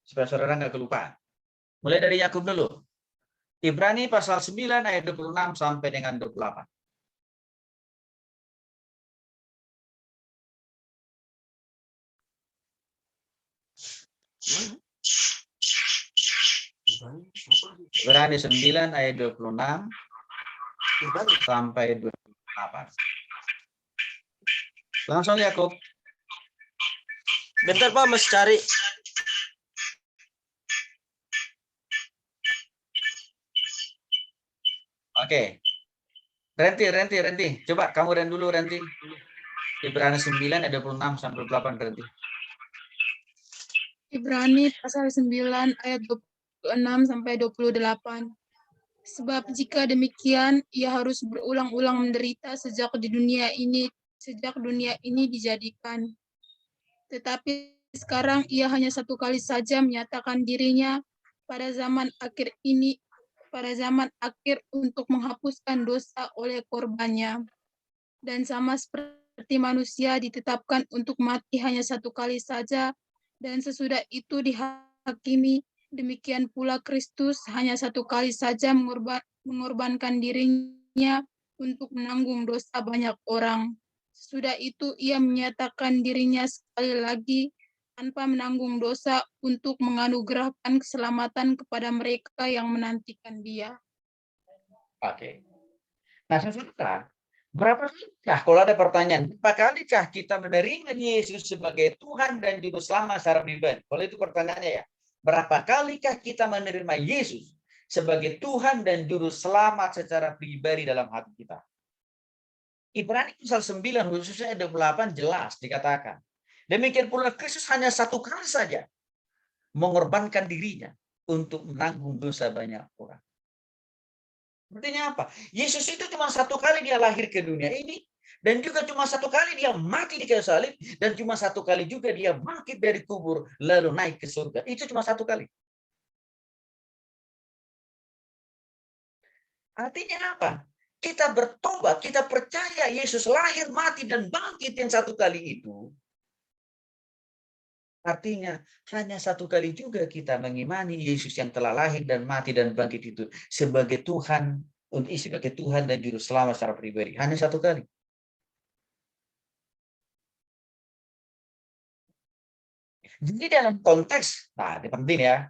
supaya saudara nggak kelupaan. Mulai dari Yakub dulu. Ibrani pasal 9 ayat 26 sampai dengan 28. Ibrani 9 ayat 26 sampai 28. Langsung Yakub. Bentar Pak, masih cari. Oke. Renti. Coba kamu Ren dulu, Renti. Ibrani 9 ayat 26 sampai 28, Renti. Ibrani pasal 9 ayat 26 sampai 28. Sebab jika demikian, ia harus berulang-ulang menderita sejak dunia ini dijadikan. Tetapi sekarang ia hanya satu kali saja menyatakan dirinya pada zaman akhir untuk menghapuskan dosa oleh korbannya. Dan sama seperti manusia ditetapkan untuk mati hanya satu kali saja, dan sesudah itu dihakimi, demikian pula Kristus hanya satu kali saja mengorbankan dirinya untuk menanggung dosa banyak orang. Sesudah itu ia menyatakan dirinya sekali lagi tanpa menanggung dosa untuk menganugerahkan keselamatan kepada mereka yang menantikan Dia. Oke. Nah, saudara, berapa kalikah kalau ada pertanyaan, berapa kalikah kita menerima Yesus sebagai Tuhan dan Juru Selamat secara pribadi? Kalau itu pertanyaannya ya, berapa kalikah kita menerima Yesus sebagai Tuhan dan Juru Selamat secara pribadi dalam hati kita? Ibrani pasal 9 khususnya 28 jelas dikatakan. Demikian pula Kristus hanya satu kali saja mengorbankan dirinya untuk menanggung dosa banyak orang. Artinya apa? Yesus itu cuma satu kali dia lahir ke dunia ini, dan juga cuma satu kali dia mati di kayu salib, dan cuma satu kali juga dia bangkit dari kubur lalu naik ke surga. Itu cuma satu kali. Artinya apa? Kita bertobat, kita percaya Yesus lahir, mati, dan bangkit yang satu kali itu. Artinya hanya satu kali juga kita mengimani Yesus yang telah lahir dan mati dan bangkit itu sebagai Tuhan, sebagai Tuhan dan Juru Selamat secara pribadi. Hanya satu kali. Jadi dalam konteks, ini penting ya,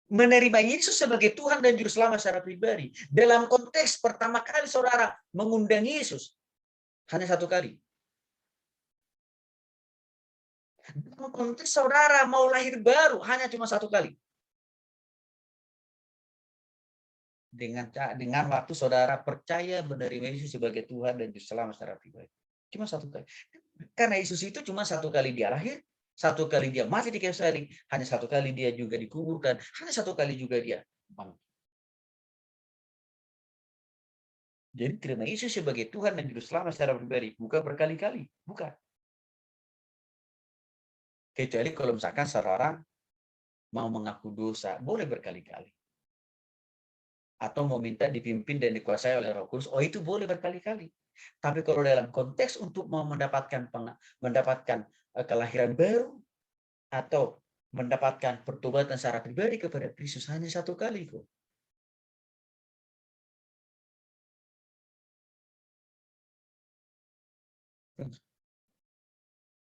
menerima Yesus sebagai Tuhan dan Juru Selamat secara pribadi. Dalam konteks pertama kali saudara mengundang Yesus, hanya satu kali. Dalam konteks saudara mau lahir baru, hanya cuma satu kali. Dengan waktu saudara percaya menerima Yesus sebagai Tuhan dan Juru Selamat secara pribadi. Cuma satu kali. Karena Yesus itu cuma satu kali dia lahir, satu kali dia mati di kayu salib, hanya satu kali dia juga dikuburkan, hanya satu kali juga dia bangkit. Jadi terima Yesus sebagai Tuhan dan Juru Selamat secara pribadi, bukan berkali-kali, bukan. Kecuali kalau misalkan saudara mau mengaku dosa, boleh berkali-kali. Atau mau minta dipimpin dan dikuasai oleh Roh Kudus, itu boleh berkali-kali. Tapi kalau dalam konteks untuk mau mendapatkan kelahiran baru atau mendapatkan pertobatan secara pribadi kepada Kristus hanya satu kali kok.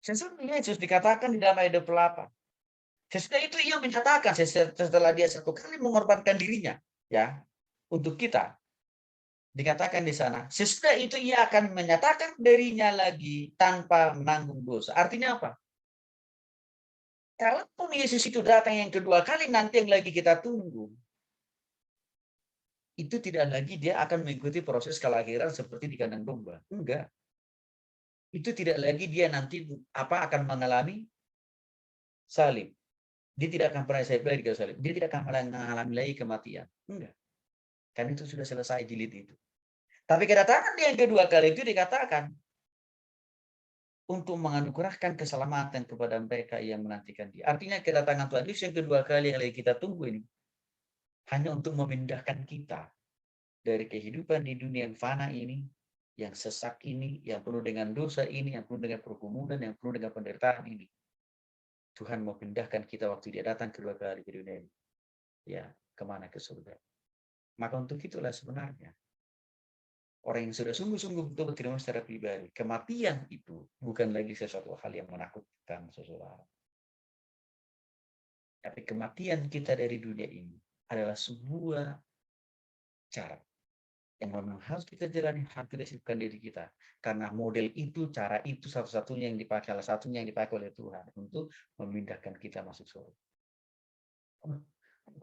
Sesungguhnya Yesus dikatakan di dalam ayat 28. Sesudah itu ia menyatakan setelah dia satu kali mengorbankan dirinya ya untuk kita. Dikatakan di sana, sesudah itu ia akan menyatakan dirinya lagi tanpa menanggung dosa. Artinya apa? Kalaupun Yesus itu datang yang kedua kali nanti yang lagi kita tunggu, itu tidak lagi dia akan mengikuti proses kelahiran seperti di kandang domba. Enggak. Itu tidak lagi dia nanti akan mengalami salib. Dia tidak akan pernah lagi ke salib. Dia tidak akan mengalami lagi kematian. Enggak. Kan itu sudah selesai jilid itu. Tapi kedatangan dia yang kedua kali itu dikatakan untuk menganugerahkan keselamatan kepada mereka yang menantikan dia. Artinya kedatangan Tuhan Yesus yang kedua kali yang lagi kita tunggu ini hanya untuk memindahkan kita dari kehidupan di dunia yang fana ini, yang sesak ini, yang penuh dengan dosa ini, yang penuh dengan pergumulan, yang penuh dengan penderitaan ini. Tuhan mau pindahkan kita waktu dia datang kedua kali ke dunia ini. Ya, kemana? Ke surga. Maka untuk itulah sebenarnya orang yang sudah sungguh-sungguh betul berterima secara pribadi, kematian itu bukan lagi sesuatu hal yang menakutkan seseorang. Tapi kematian kita dari dunia ini adalah sebuah cara yang memang harus kita jalani, harus kita siapkan diri kita. Karena model itu, cara itu satu-satunya yang dipakai, salah satunya yang dipakai oleh Tuhan untuk memindahkan kita masuk surga.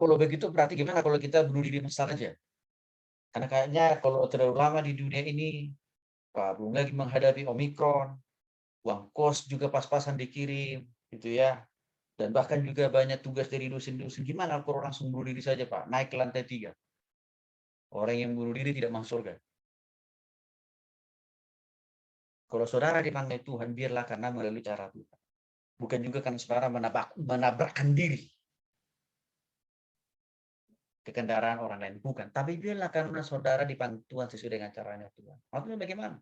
Kalau begitu berarti gimana kalau kita bunuh diri saja? Karena kayaknya kalau terlalu lama di dunia ini, belum lagi menghadapi Omikron, uang kos juga pas-pasan dikirim, gitu ya. Dan bahkan juga banyak tugas dari dosen-dosen. Gimana kalau langsung bunuh diri saja, Pak? Naik ke lantai 3. Orang yang bunuh diri tidak masuk surga. Kalau saudara dipanggil Tuhan, biarlah karena melalui cara Tuhan. Bukan juga karena saudara menabrakkan diri ke kendaraan orang lain. Bukan. Tapi biarlah karena saudara dipanggil Tuhan sesuai dengan caranya Tuhan. Maksudnya bagaimana?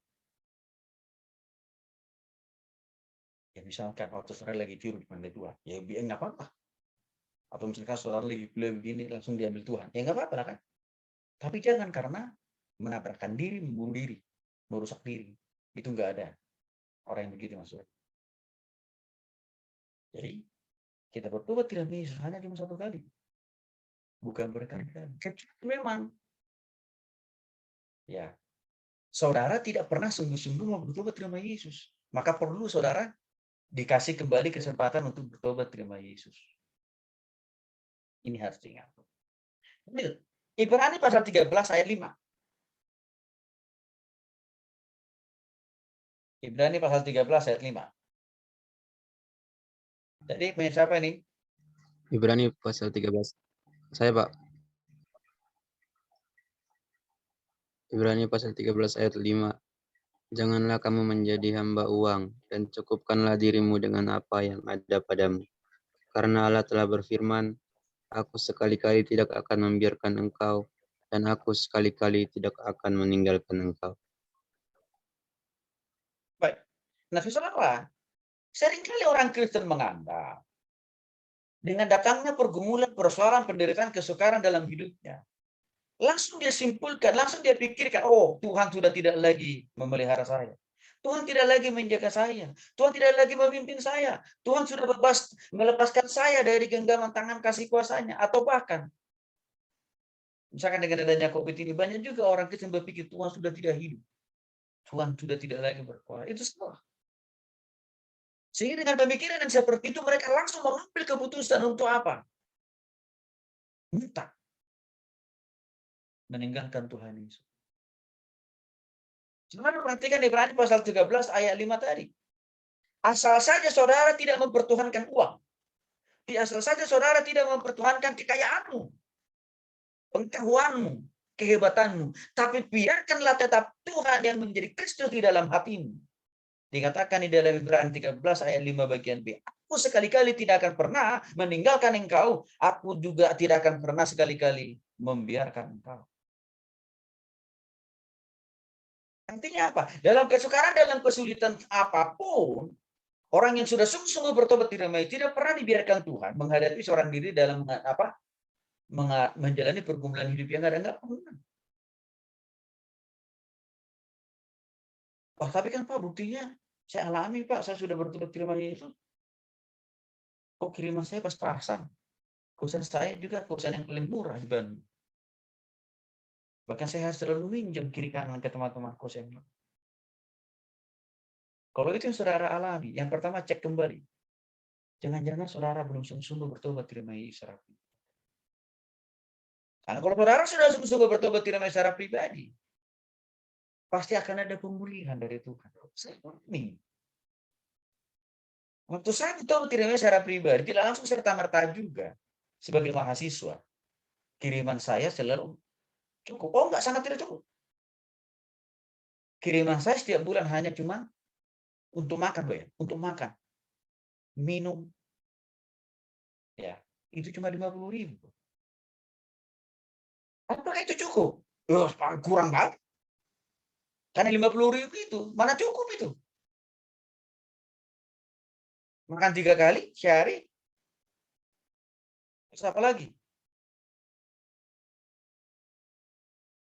Ya misalkan waktu saudara lagi tidur dipanggil Tuhan. Ya nggak apa-apa. Atau misalkan saudara lagi begini langsung diambil Tuhan. Ya nggak apa-apa kan. Tapi jangan karena menabrakkan diri, membunuh diri, merusak diri. Itu nggak ada orang yang begitu maksudnya. Jadi kita bertobat tidak bisa hanya cuma satu kali, bukan berkali-kali. Memang, ya saudara tidak pernah sungguh-sungguh mau bertobat terima Yesus, maka perlu saudara dikasih kembali kesempatan untuk bertobat terima Yesus. Ini harus diingat. Ibrani pasal 13 ayat 5. Ibrani pasal 13 ayat 5. Jadi punya siapa ini? Ibrani pasal 13. Saya, Pak. Ibrani pasal 13 ayat 5. Janganlah kamu menjadi hamba uang, dan cukupkanlah dirimu dengan apa yang ada padamu. Karena Allah telah berfirman, aku sekali-kali tidak akan membiarkan engkau, dan aku sekali-kali tidak akan meninggalkan engkau. Baik. Nah, saudara, seringkali orang Kristen menganggap dengan datangnya pergumulan, persoalan, penderitaan, kesukaran dalam hidupnya, langsung dia simpulkan, langsung dia pikirkan, oh Tuhan sudah tidak lagi memelihara saya. Tuhan tidak lagi menjaga saya. Tuhan tidak lagi memimpin saya. Tuhan sudah melepaskan saya dari genggaman tangan kasih kuasanya. Atau bahkan, misalkan dengan adanya COVID ini, banyak juga orang Kristen berpikir Tuhan sudah tidak hidup. Tuhan sudah tidak lagi berkuasa. Itu salah. Sehingga dengan pemikiran yang seperti itu, mereka langsung mengambil keputusan untuk apa? Minta. Meninggalkan Tuhan Yesus. Cuma perhatikan Ibrani pasal 13 ayat 5 tadi. Asal saja saudara tidak mempertuhankan uang. Asal saja saudara tidak mempertuhankan kekayaanmu, pengetahuanmu, kehebatanmu. Tapi biarkanlah tetap Tuhan yang menjadi Kristus di dalam hatimu. Dikatakan di dalam Ibrani 13 ayat 5 bagian B. Aku sekali-kali tidak akan pernah meninggalkan engkau. Aku juga tidak akan pernah sekali-kali membiarkan engkau. Artinya apa? Dalam kesukaran, dalam kesulitan apapun, orang yang sudah sungguh-sungguh bertobat tidak pernah dibiarkan Tuhan menghadapi seorang diri dalam menjalani pergumulan hidup yang enggak pernah. Oh, tapi kan Pak, buktinya saya alami Pak, saya sudah bertobat terima Yesus. Kok kiriman saya pas-pasan? Kosan saya juga kosan yang paling murah di Bandung. Bahkan saya harus selalu minjam kiri kanan ke teman-teman kos yang lain. Kalau itu yang saudara alami, yang pertama cek kembali. Jangan-jangan saudara belum sungguh-sungguh bertobat terima Yesus. Karena kalau saudara sudah sungguh-sungguh bertobat terima Yesus secara pribadi, pasti akan ada pemulihan dari Tuhan. Saya alami. Waktu saya bertobat terima Yesus secara pribadi, tidak langsung serta-merta juga. Sebagai mahasiswa, kiriman saya selalu cukup. Oh, enggak, sangat tidak cukup. Kiriman saya setiap bulan hanya cuma untuk makan, Boy. Untuk makan. Minum. Ya, itu cuma 50.000. Apakah itu cukup? Oh, kurang banget. Karena 50.000 itu, mana cukup itu? Makan 3 kali sehari. Terus apa lagi?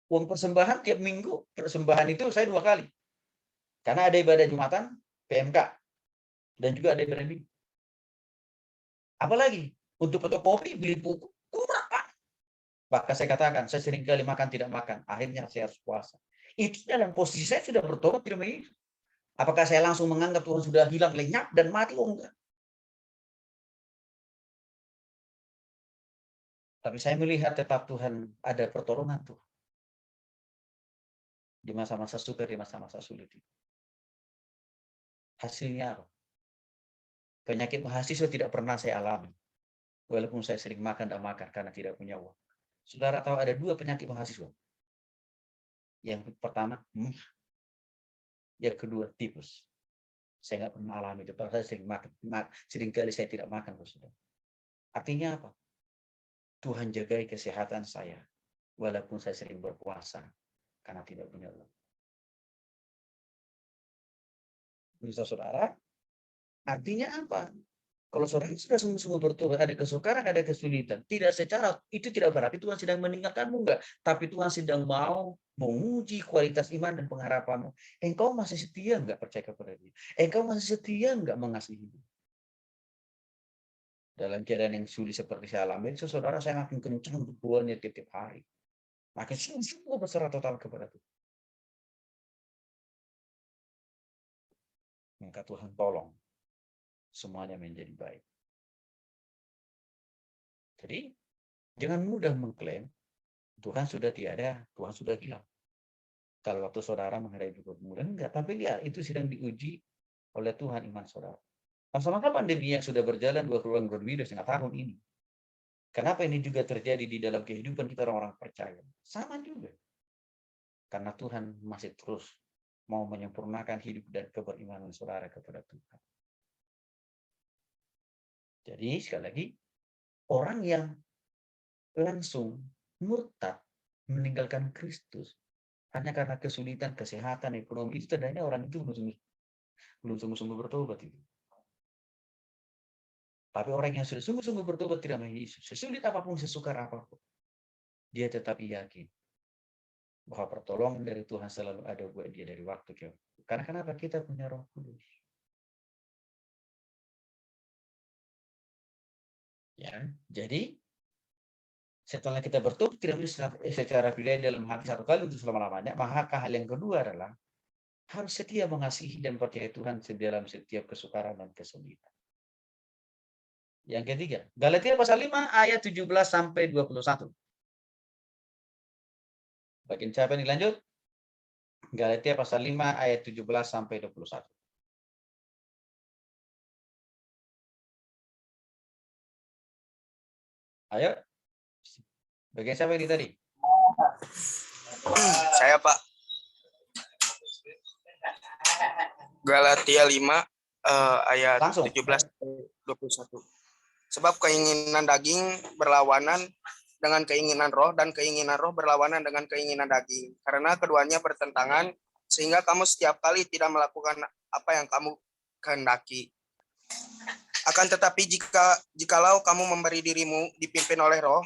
Uang persembahan tiap minggu, persembahan itu saya 2 kali. Karena ada ibadah Jumatan, PMK. Dan juga ada ibadah minggu. Apalagi? Untuk fotokopi, beli buku, kurang Pak. Bahkan saya katakan, saya sering kali makan tidak makan. Akhirnya saya harus puasa. Itu dalam posisi saya sudah bertobat terima Yesus. Apakah saya langsung menganggap Tuhan sudah hilang, lenyap, dan mati? Oh, enggak. Tapi saya melihat tetap Tuhan ada pertolongan Tuhan. Di masa-masa suka, di masa-masa sulit. Hasilnya apa? Penyakit mahasiswa tidak pernah saya alami. Walaupun saya sering makan dan makan karena tidak punya uang. Saudara tahu ada 2 penyakit mahasiswa. Yang pertama, yang kedua tipes. Saya nggak pernah alami itu. Saya sering makan, sering kali saya tidak makan, saudara. Artinya apa? Tuhan jagai kesehatan saya, walaupun saya sering berpuasa karena tidak punya uang. Bisa saudara? Artinya apa? Kalau saudara sudah sungguh-sungguh bertobat, ada kesukaran, ada kesulitan, tidak secara itu tidak berarti Tuhan sedang meninggalkanmu, enggak. Tapi Tuhan sedang mau menguji kualitas iman dan pengharapanmu. Engkau masih setia enggak percaya kepada Dia? Engkau masih setia enggak mengasihi Dia? Dalam keadaan yang sulit seperti saya alami, saudara, saya makin kencang berdoanya tiap hari. Makin sungguh-sungguh berserah total kepada Tuhan. Maka Tuhan tolong semuanya menjadi baik. Jadi, jangan mudah mengklaim Tuhan sudah tiada, Tuhan sudah hilang. Kalau waktu saudara menghadapi kemudian enggak, tapi lihat itu sedang diuji oleh Tuhan iman saudara. Sama-sama pandemi yang sudah berjalan 2,5 tahun ini. Kenapa ini juga terjadi di dalam kehidupan kita orang-orang percaya? Sama juga. Karena Tuhan masih terus mau menyempurnakan hidup dan keberimanan saudara kepada Tuhan. Jadi sekali lagi, orang yang langsung murtad meninggalkan Kristus hanya karena kesulitan kesehatan ekonomi, itu tandanya orang itu belum sungguh-sungguh bertobat itu. Tapi orang yang sudah sungguh-sungguh bertobat tidak mengenal Yesus, sesulit apapun, sesukar apapun, dia tetap yakin bahwa pertolongan dari Tuhan selalu ada buat dia dari waktu ke waktu. Karena kenapa? Kita punya Roh Kudus. Ya, jadi setelah kita bertobat tidak bisa secara pribadi dalam hati satu kali untuk selama-lamanya, maka hal yang kedua adalah harus setia mengasihi dan percaya Tuhan dalam setiap kesukaran dan kesulitan. Yang ketiga, Galatia pasal 5 ayat 17 sampai 21. Bagian siapa ini lanjut? Galatia pasal 5 ayat 17 sampai 21. Ayo. Bagian siapa ini tadi? Saya, Pak. Galatia 5 ayat Langsung. 17 21. Sebab keinginan daging berlawanan dengan keinginan roh, dan keinginan roh berlawanan dengan keinginan daging. Karena keduanya bertentangan, sehingga kamu setiap kali tidak melakukan apa yang kamu kehendaki. Akan tetapi jikalau kamu memberi dirimu dipimpin oleh roh,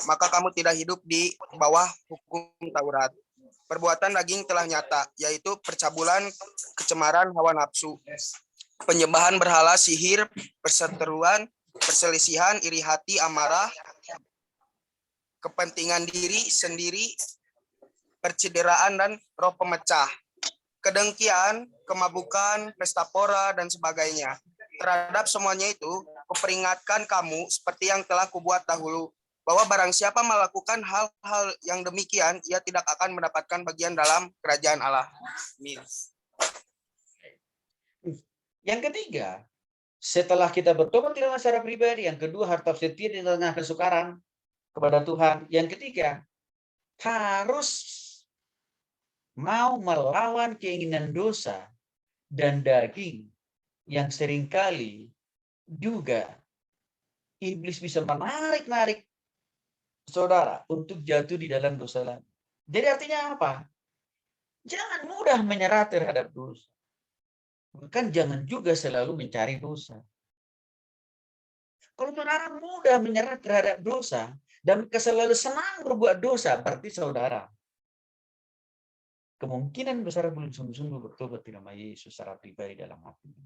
maka kamu tidak hidup di bawah hukum Taurat. Perbuatan daging telah nyata, yaitu percabulan, kecemaran, hawa nafsu, penyembahan berhala, sihir, perseteruan, perselisihan, iri hati, amarah, kepentingan diri sendiri, percideraan, dan roh pemecah, kedengkian, kemabukan, pesta pora, dan sebagainya. Terhadap semuanya itu, kuperingatkan kamu seperti yang telah kubuat dahulu, bahwa barang siapa melakukan hal-hal yang demikian, ia tidak akan mendapatkan bagian dalam kerajaan Allah. Amin. Yang ketiga, setelah kita bertobat tidak secara pribadi. Yang kedua, harta setia di tengah kesukaran kepada Tuhan. Yang ketiga, harus mau melawan keinginan dosa dan daging yang seringkali juga iblis bisa menarik saudara untuk jatuh di dalam dosa lagi. Jadi artinya apa? Jangan mudah menyerah terhadap dosa. Bahkan jangan juga selalu mencari dosa. Kalau saudara mudah menyerah terhadap dosa dan selalu senang berbuat dosa, berarti saudara kemungkinan besar belum sungguh-sungguh bertobat nama Yesus secara pribadi dalam hatinya.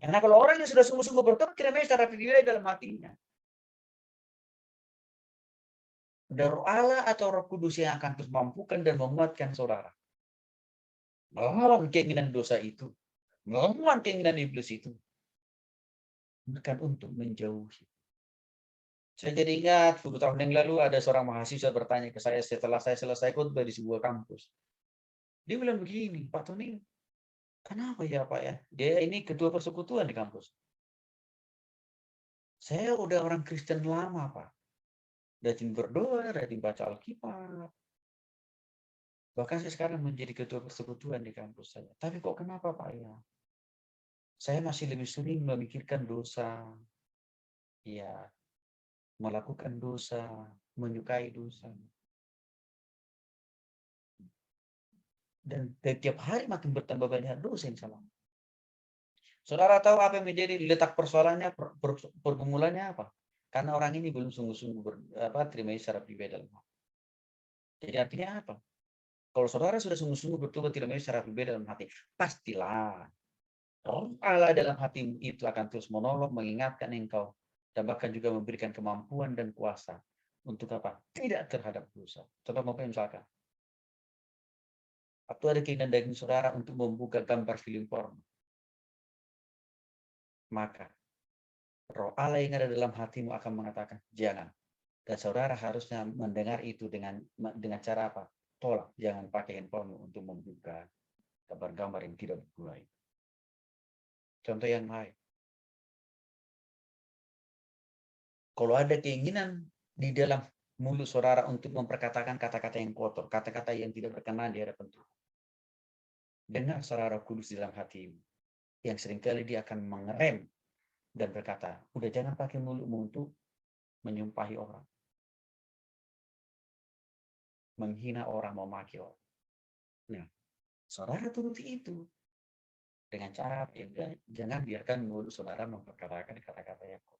Karena kalau orang yang sudah sungguh-sungguh bertobat namanya secara pribadi dalam hatinya, Roh Allah atau Roh Kudus yang akan terus mampukan dan menguatkan saudara melawan keinginan dosa itu, melawan keinginan iblis itu, bukan untuk menjauhi. Saya jadi ingat 10 tahun yang lalu ada seorang mahasiswa bertanya ke saya setelah saya selesai khotbah di sebuah kampus. Dia bilang begini, Pak Tony, kenapa ya Pak ya? Dia ini ketua persekutuan di kampus. Saya udah orang Kristen lama Pak. Rajin berdoa, rajin baca Alkitab. Bahkan saya sekarang menjadi ketua persekutuan di kampus saya. Tapi kok kenapa Pak ya? Saya masih lebih sering memikirkan dosa. Ya, melakukan dosa, menyukai dosa. Dan setiap hari makin bertambah banyak dosa yang salah. Saudara tahu apa yang menjadi letak persoalannya, pergumulannya apa? Karena orang ini belum sungguh-sungguh terima secara pribadi dalam hati. Jadi artinya apa? Kalau saudara sudah sungguh-sungguh bertobat terima secara pribadi dalam hati, pastilah Roh Allah dalam hatimu itu akan terus menolong, mengingatkan engkau, dan bahkan juga memberikan kemampuan dan kuasa untuk apa? Tidak terhadap dosa. Coba mau misalkan, atau ada keinginan daging saudara untuk membuka gambar film porno, maka Roh Allah yang ada dalam hatimu akan mengatakan jangan. Dan saudara harusnya mendengar itu dengan cara apa? Tolak, jangan pakai handphone untuk membuka gambar-gambar yang tidak berguna. Contoh yang lain. Kalau ada keinginan di dalam mulut saudara untuk memperkatakan kata-kata yang kotor, kata-kata yang tidak berkenan di hadapan Tuhan, dengar suara Roh Kudus di dalam hatimu, yang seringkali dia akan mengerem dan berkata, udah jangan pakai mulutmu untuk menyumpahi orang, menghina orang, memaki orang. Nah, saudara turuti itu dengan cara jangan biarkan mulut saudara memperkatakan kata-kata yang kotor.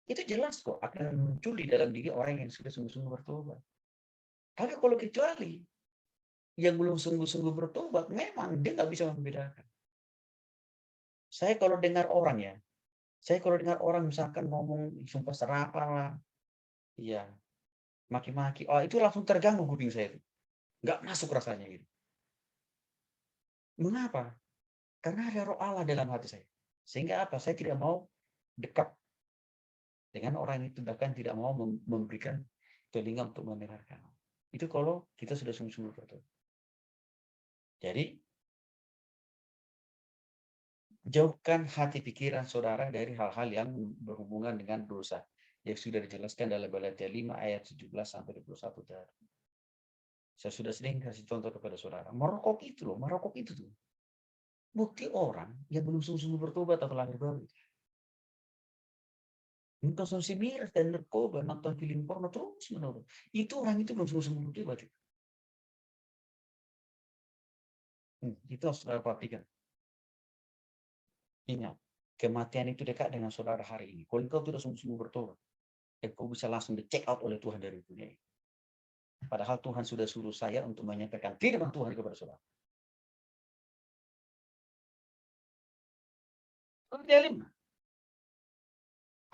Itu jelas kok akan muncul di dalam diri orang yang sudah sungguh-sungguh bertobat. Tapi kalau kecuali yang belum sungguh-sungguh bertobat, memang dia nggak bisa membedakan. Saya kalau dengar orang misalkan ngomong sumpah serapah lah, iya, maki-maki, oh itu langsung terganggu kuping saya itu, nggak masuk rasanya gitu. Mengapa? Karena ada Roh Allah dalam hati saya. Sehingga apa? Saya tidak mau dekat dengan orang itu, bahkan tidak mau memberikan telinga untuk mendengarkan. Itu kalau kita sudah sungguh-sungguh bertobat. Jadi, jauhkan hati pikiran saudara dari hal-hal yang berhubungan dengan dosa. Yang sudah dijelaskan dalam Galatia 5 ayat 17 sampai 21 tadi. Saya sudah sering kasih contoh kepada saudara. Merokok itu tuh. Bukti orang yang belum sungguh-sungguh bertobat atau lahir baru. Mengkonsumsi miras dan narkoba, nonton film porno terus menerus. Itu orang itu belum sungguh-sungguh bertobat. Itu harus saudara perhatikan. Ingat, kematian itu dekat dengan saudara hari ini. Kalau engkau tidak sungguh-sungguh bertobat, engkau bisa langsung di-check out oleh Tuhan dari dunia ini. Padahal Tuhan sudah suruh saya untuk menyampaikan firman Tuhan kepada saudara. Galatia 5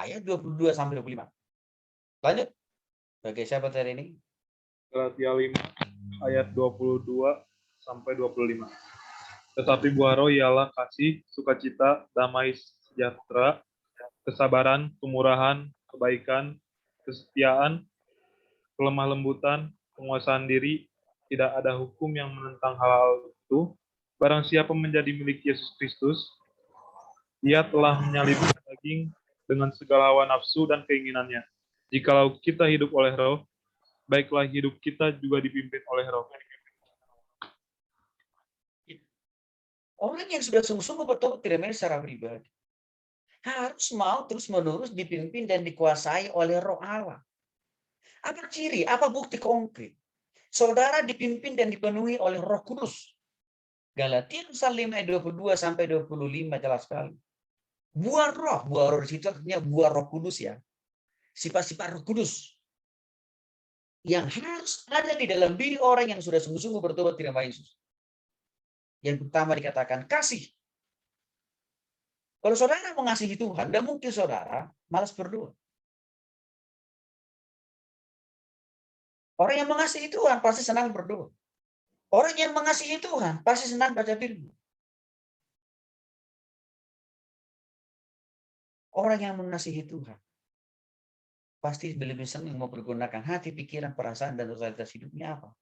ayat 22 sampai 25. Lanjut. Bagi siapa hari ini? Galatia 5 ayat 22 sampai 25. Tetapi buah roh ialah kasih, sukacita, damai sejahtera, kesabaran, kemurahan, kebaikan, kesetiaan, kelemah lembutan, penguasaan diri. Tidak ada hukum yang menentang hal itu. Barang siapa menjadi milik Yesus Kristus, ia telah menyalibkan daging dengan segala hawa nafsu dan keinginannya. Jikalau kita hidup oleh roh, baiklah hidup kita juga dipimpin oleh roh. Orang yang sudah sungguh-sungguh bertobat tidak main secara pribadi. Harus mau terus-menerus dipimpin dan dikuasai oleh Roh Allah. Apa ciri, apa bukti konkret? Saudara dipimpin dan dipenuhi oleh Roh Kudus. Galatia 5 ayat 22 sampai 25 jelas sekali. Buah roh di situ artinya buah Roh Kudus ya. Sifat-sifat Roh Kudus yang harus ada di dalam diri orang yang sudah sungguh-sungguh bertobat terima Yesus. Yang pertama dikatakan kasih. Kalau saudara mengasihi Tuhan, tidak mungkin saudara malas berdoa. Orang yang mengasihi Tuhan pasti senang berdoa. Orang yang mengasihi Tuhan pasti senang baca firman. Orang yang mengasihi Tuhan pasti lebih senang mempergunakan hati, pikiran, perasaan, dan totalitas hidupnya apa?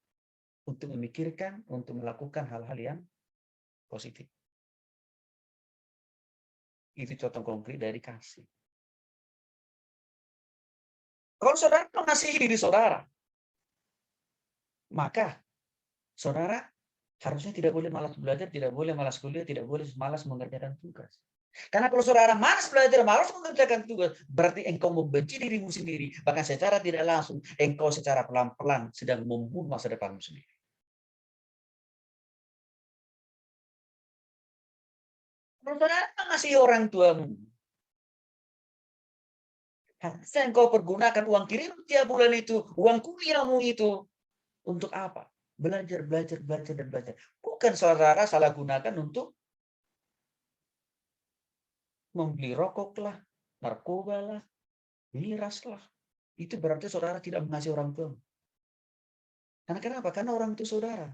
Untuk memikirkan, untuk melakukan hal-hal yang positif. Itu contoh konkret dari kasih. Kalau saudara mengasihi diri saudara, maka saudara harusnya tidak boleh malas belajar, tidak boleh malas kuliah, tidak boleh malas mengerjakan tugas. Karena kalau saudara malas belajar, malas mengerjakan tugas, berarti engkau membenci dirimu sendiri. Bahkan secara tidak langsung, engkau secara pelan-pelan sedang membunuh masa depanmu sendiri. Kalau saudara mengasihi orang tuamu, harusnya engkau pergunakan uang kirim tiap bulan itu, uang kuliahmu itu, untuk apa? Belajar, belajar, belajar, dan belajar. Bukan saudara salah gunakan untuk membeli rokok lah, narkoba lah, miras lah. Itu berarti saudara tidak mengasihi orang tua. Karena kenapa? Karena orang itu saudara.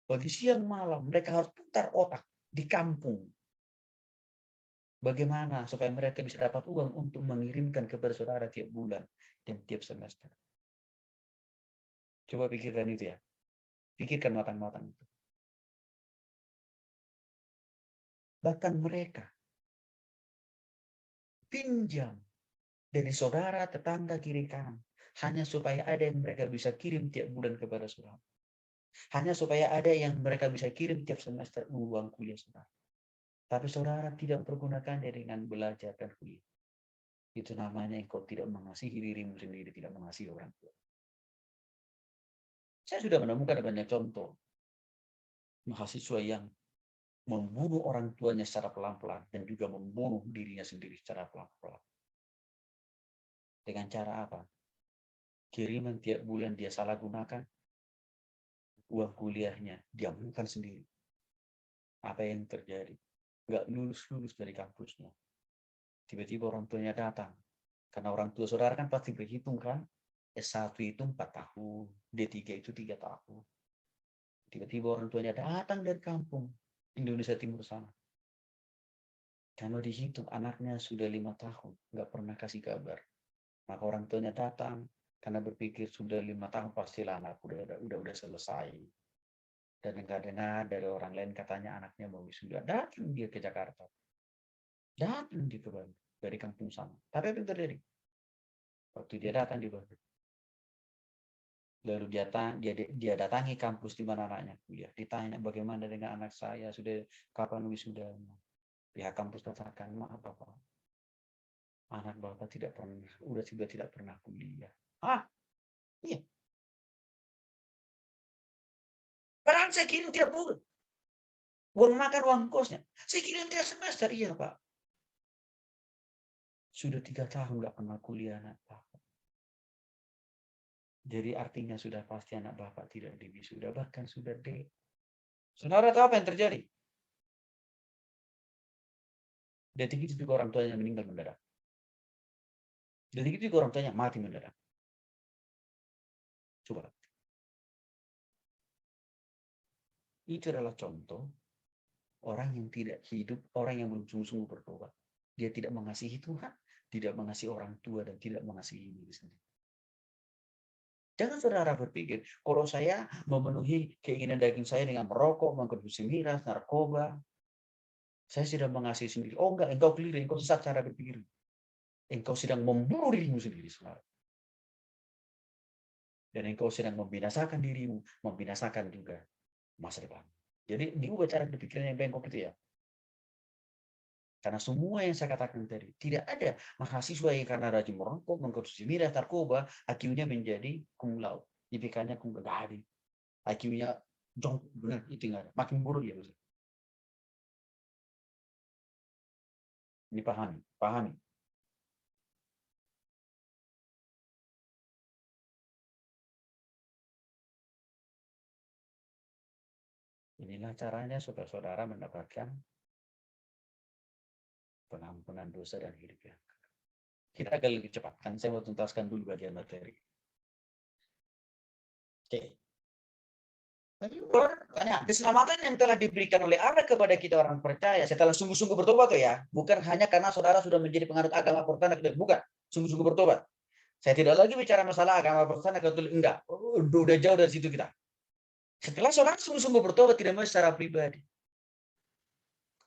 Bagi siang malam, mereka harus putar otak di kampung. Bagaimana supaya mereka bisa dapat uang untuk mengirimkan kepada saudara tiap bulan dan tiap semester. Coba pikirkan itu ya. Pikirkan matang-matang itu. Bahkan mereka pinjam dari saudara, tetangga, kiri kanan. Hanya supaya ada yang mereka bisa kirim tiap bulan kepada saudara. Hanya supaya ada yang mereka bisa kirim tiap semester uang kuliah saudara. Tapi saudara tidak mempergunakannya dengan belajar dan kuliah. Itu namanya engkau tidak mengasihi dirimu sendiri, tidak mengasihi orang tua. Saya sudah menemukan banyak contoh mahasiswa yang membunuh orang tuanya secara pelan-pelan dan juga membunuh dirinya sendiri secara pelan-pelan. Dengan cara apa? Kiriman tiap bulan dia salah gunakan, uang kuliahnya dia bukan sendiri. Apa yang terjadi? Nggak lulus-lulus dari kampusnya. Tiba-tiba orang tuanya datang. Karena orang tua saudara kan pasti berhitung kan. S1 itu 4 tahun, D3 itu 3 tahun. Tiba-tiba orang tuanya datang dari kampung Indonesia Timur sana. Kalau dihitung anaknya sudah 5 tahun, nggak pernah kasih kabar. Maka orang tuanya datang karena berpikir sudah 5 tahun pastilah anak udah selesai. Dan dengar-dengar dari orang lain katanya anaknya mau wisuda. Datang dia ke Jakarta. Datang dia ke Bandung dari kampung sana. Tapi apa yang terjadi? Waktu dia datang di Bandung. Lalu dia datangi kampus di mana anaknya kuliah. Ditanya bagaimana dengan anak saya, sudah kapan wisudanya. Pihak kampus katakan, maaf Bapak, anak Bapak sudah tidak pernah kuliah. Iya. Padahal saya kirim tiap bulan. Uang makan, uang kosnya. Saya kirim tiap semester, iya Pak. Sudah 3 tahun nggak pernah kuliah anak Bapak. Jadi artinya sudah pasti anak Bapak tidak diwisuda, bahkan sudah D. Saudara tahu apa yang terjadi? Detik itu juga orang tuanya meninggal mendadak. Detik itu juga orang tuanya mati mendadak. Coba. Itu adalah contoh orang yang tidak hidup, orang yang belum sungguh-sungguh bertobat. Dia tidak mengasihi Tuhan, tidak mengasihi orang tua, dan tidak mengasihi diri sendiri. Jangan saudara berpikir, kalau saya memenuhi keinginan daging saya dengan merokok, mengkonsumsi miras, narkoba, saya sudah mengasihi sendiri. Oh enggak, engkau keliru, engkau sesat cara berpikir. Engkau sedang membunuh dirimu sendiri, saudara. Dan engkau sedang membinasakan dirimu, membinasakan juga masa depan. Jadi diubah cara berpikirnya yang bengkok itu ya. Karena semua yang saya katakan tadi, tidak ada mahasiswa yang karena rajin merokok, mengkonsumsi miras, narkoba, IQ-nya menjadi cum laude. IPK-nya cum laude. Nggak ada. IQ-nya jongkok, benar, itu nggak ada. Makin buruk ya. Ini pahami. Inilah caranya supaya saudara mendapatkan pengampunan dosa dan hidup yang kekal. Kita agak lebih cepat, kan saya mau tuntaskan dulu bagian materi. Oke. Banyak keselamatan yang telah diberikan oleh Allah kepada kita orang percaya setelah sungguh-sungguh bertobat ya, bukan hanya karena saudara sudah menjadi penganut agama Protestan, bukan, sungguh-sungguh bertobat. Saya tidak lagi bicara masalah agama Protestan atau Katolik, enggak. Udah jauh dari situ kita. Setelah saudara sungguh-sungguh bertobat tidak mau secara pribadi,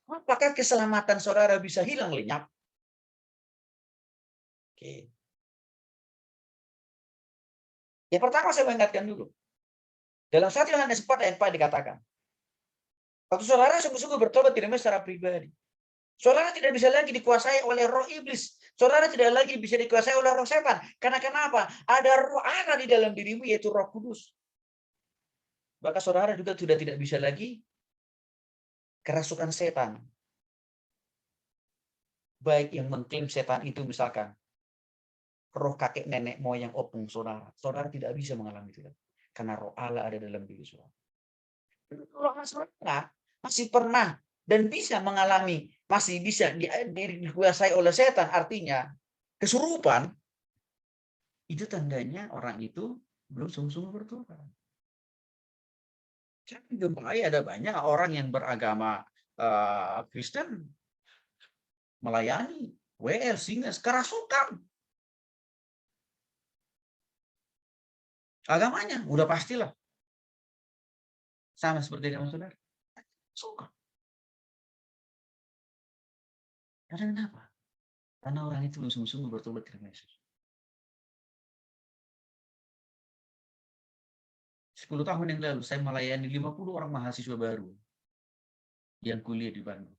apakah keselamatan saudara bisa hilang lenyap? Oke. Yang pertama saya mengingatkan dulu. Dalam 1 Yohanes 4 ayat 4 dikatakan, waktu saudara sungguh-sungguh bertobat tidak mau secara pribadi, saudara tidak bisa lagi dikuasai oleh roh iblis. Saudara tidak lagi bisa dikuasai oleh roh setan. Karena kenapa? Ada roh Allah di dalam dirimu, yaitu Roh Kudus. Maka saudara juga sudah tidak bisa lagi kerasukan setan. Baik yang mengklaim setan itu misalkan roh kakek nenek moyang opung saudara. Saudara tidak bisa mengalami itu. Karena roh Allah ada dalam diri saudara. Roh Allah saudara masih pernah dan bisa mengalami, masih bisa dikuasai oleh setan, artinya kesurupan, itu tandanya orang itu belum sungguh-sungguh bertobat. Saya jumpai ada banyak orang yang beragama Kristen melayani, WL, singa, kerasukan. Agamanya udah pastilah sama seperti agama saudara. Suka. Karena kenapa? Karena orang itu belum sungguh-sungguh bertobat kepada Yesus. 10 tahun yang lalu saya melayani 50 orang mahasiswa baru yang kuliah di Bandung.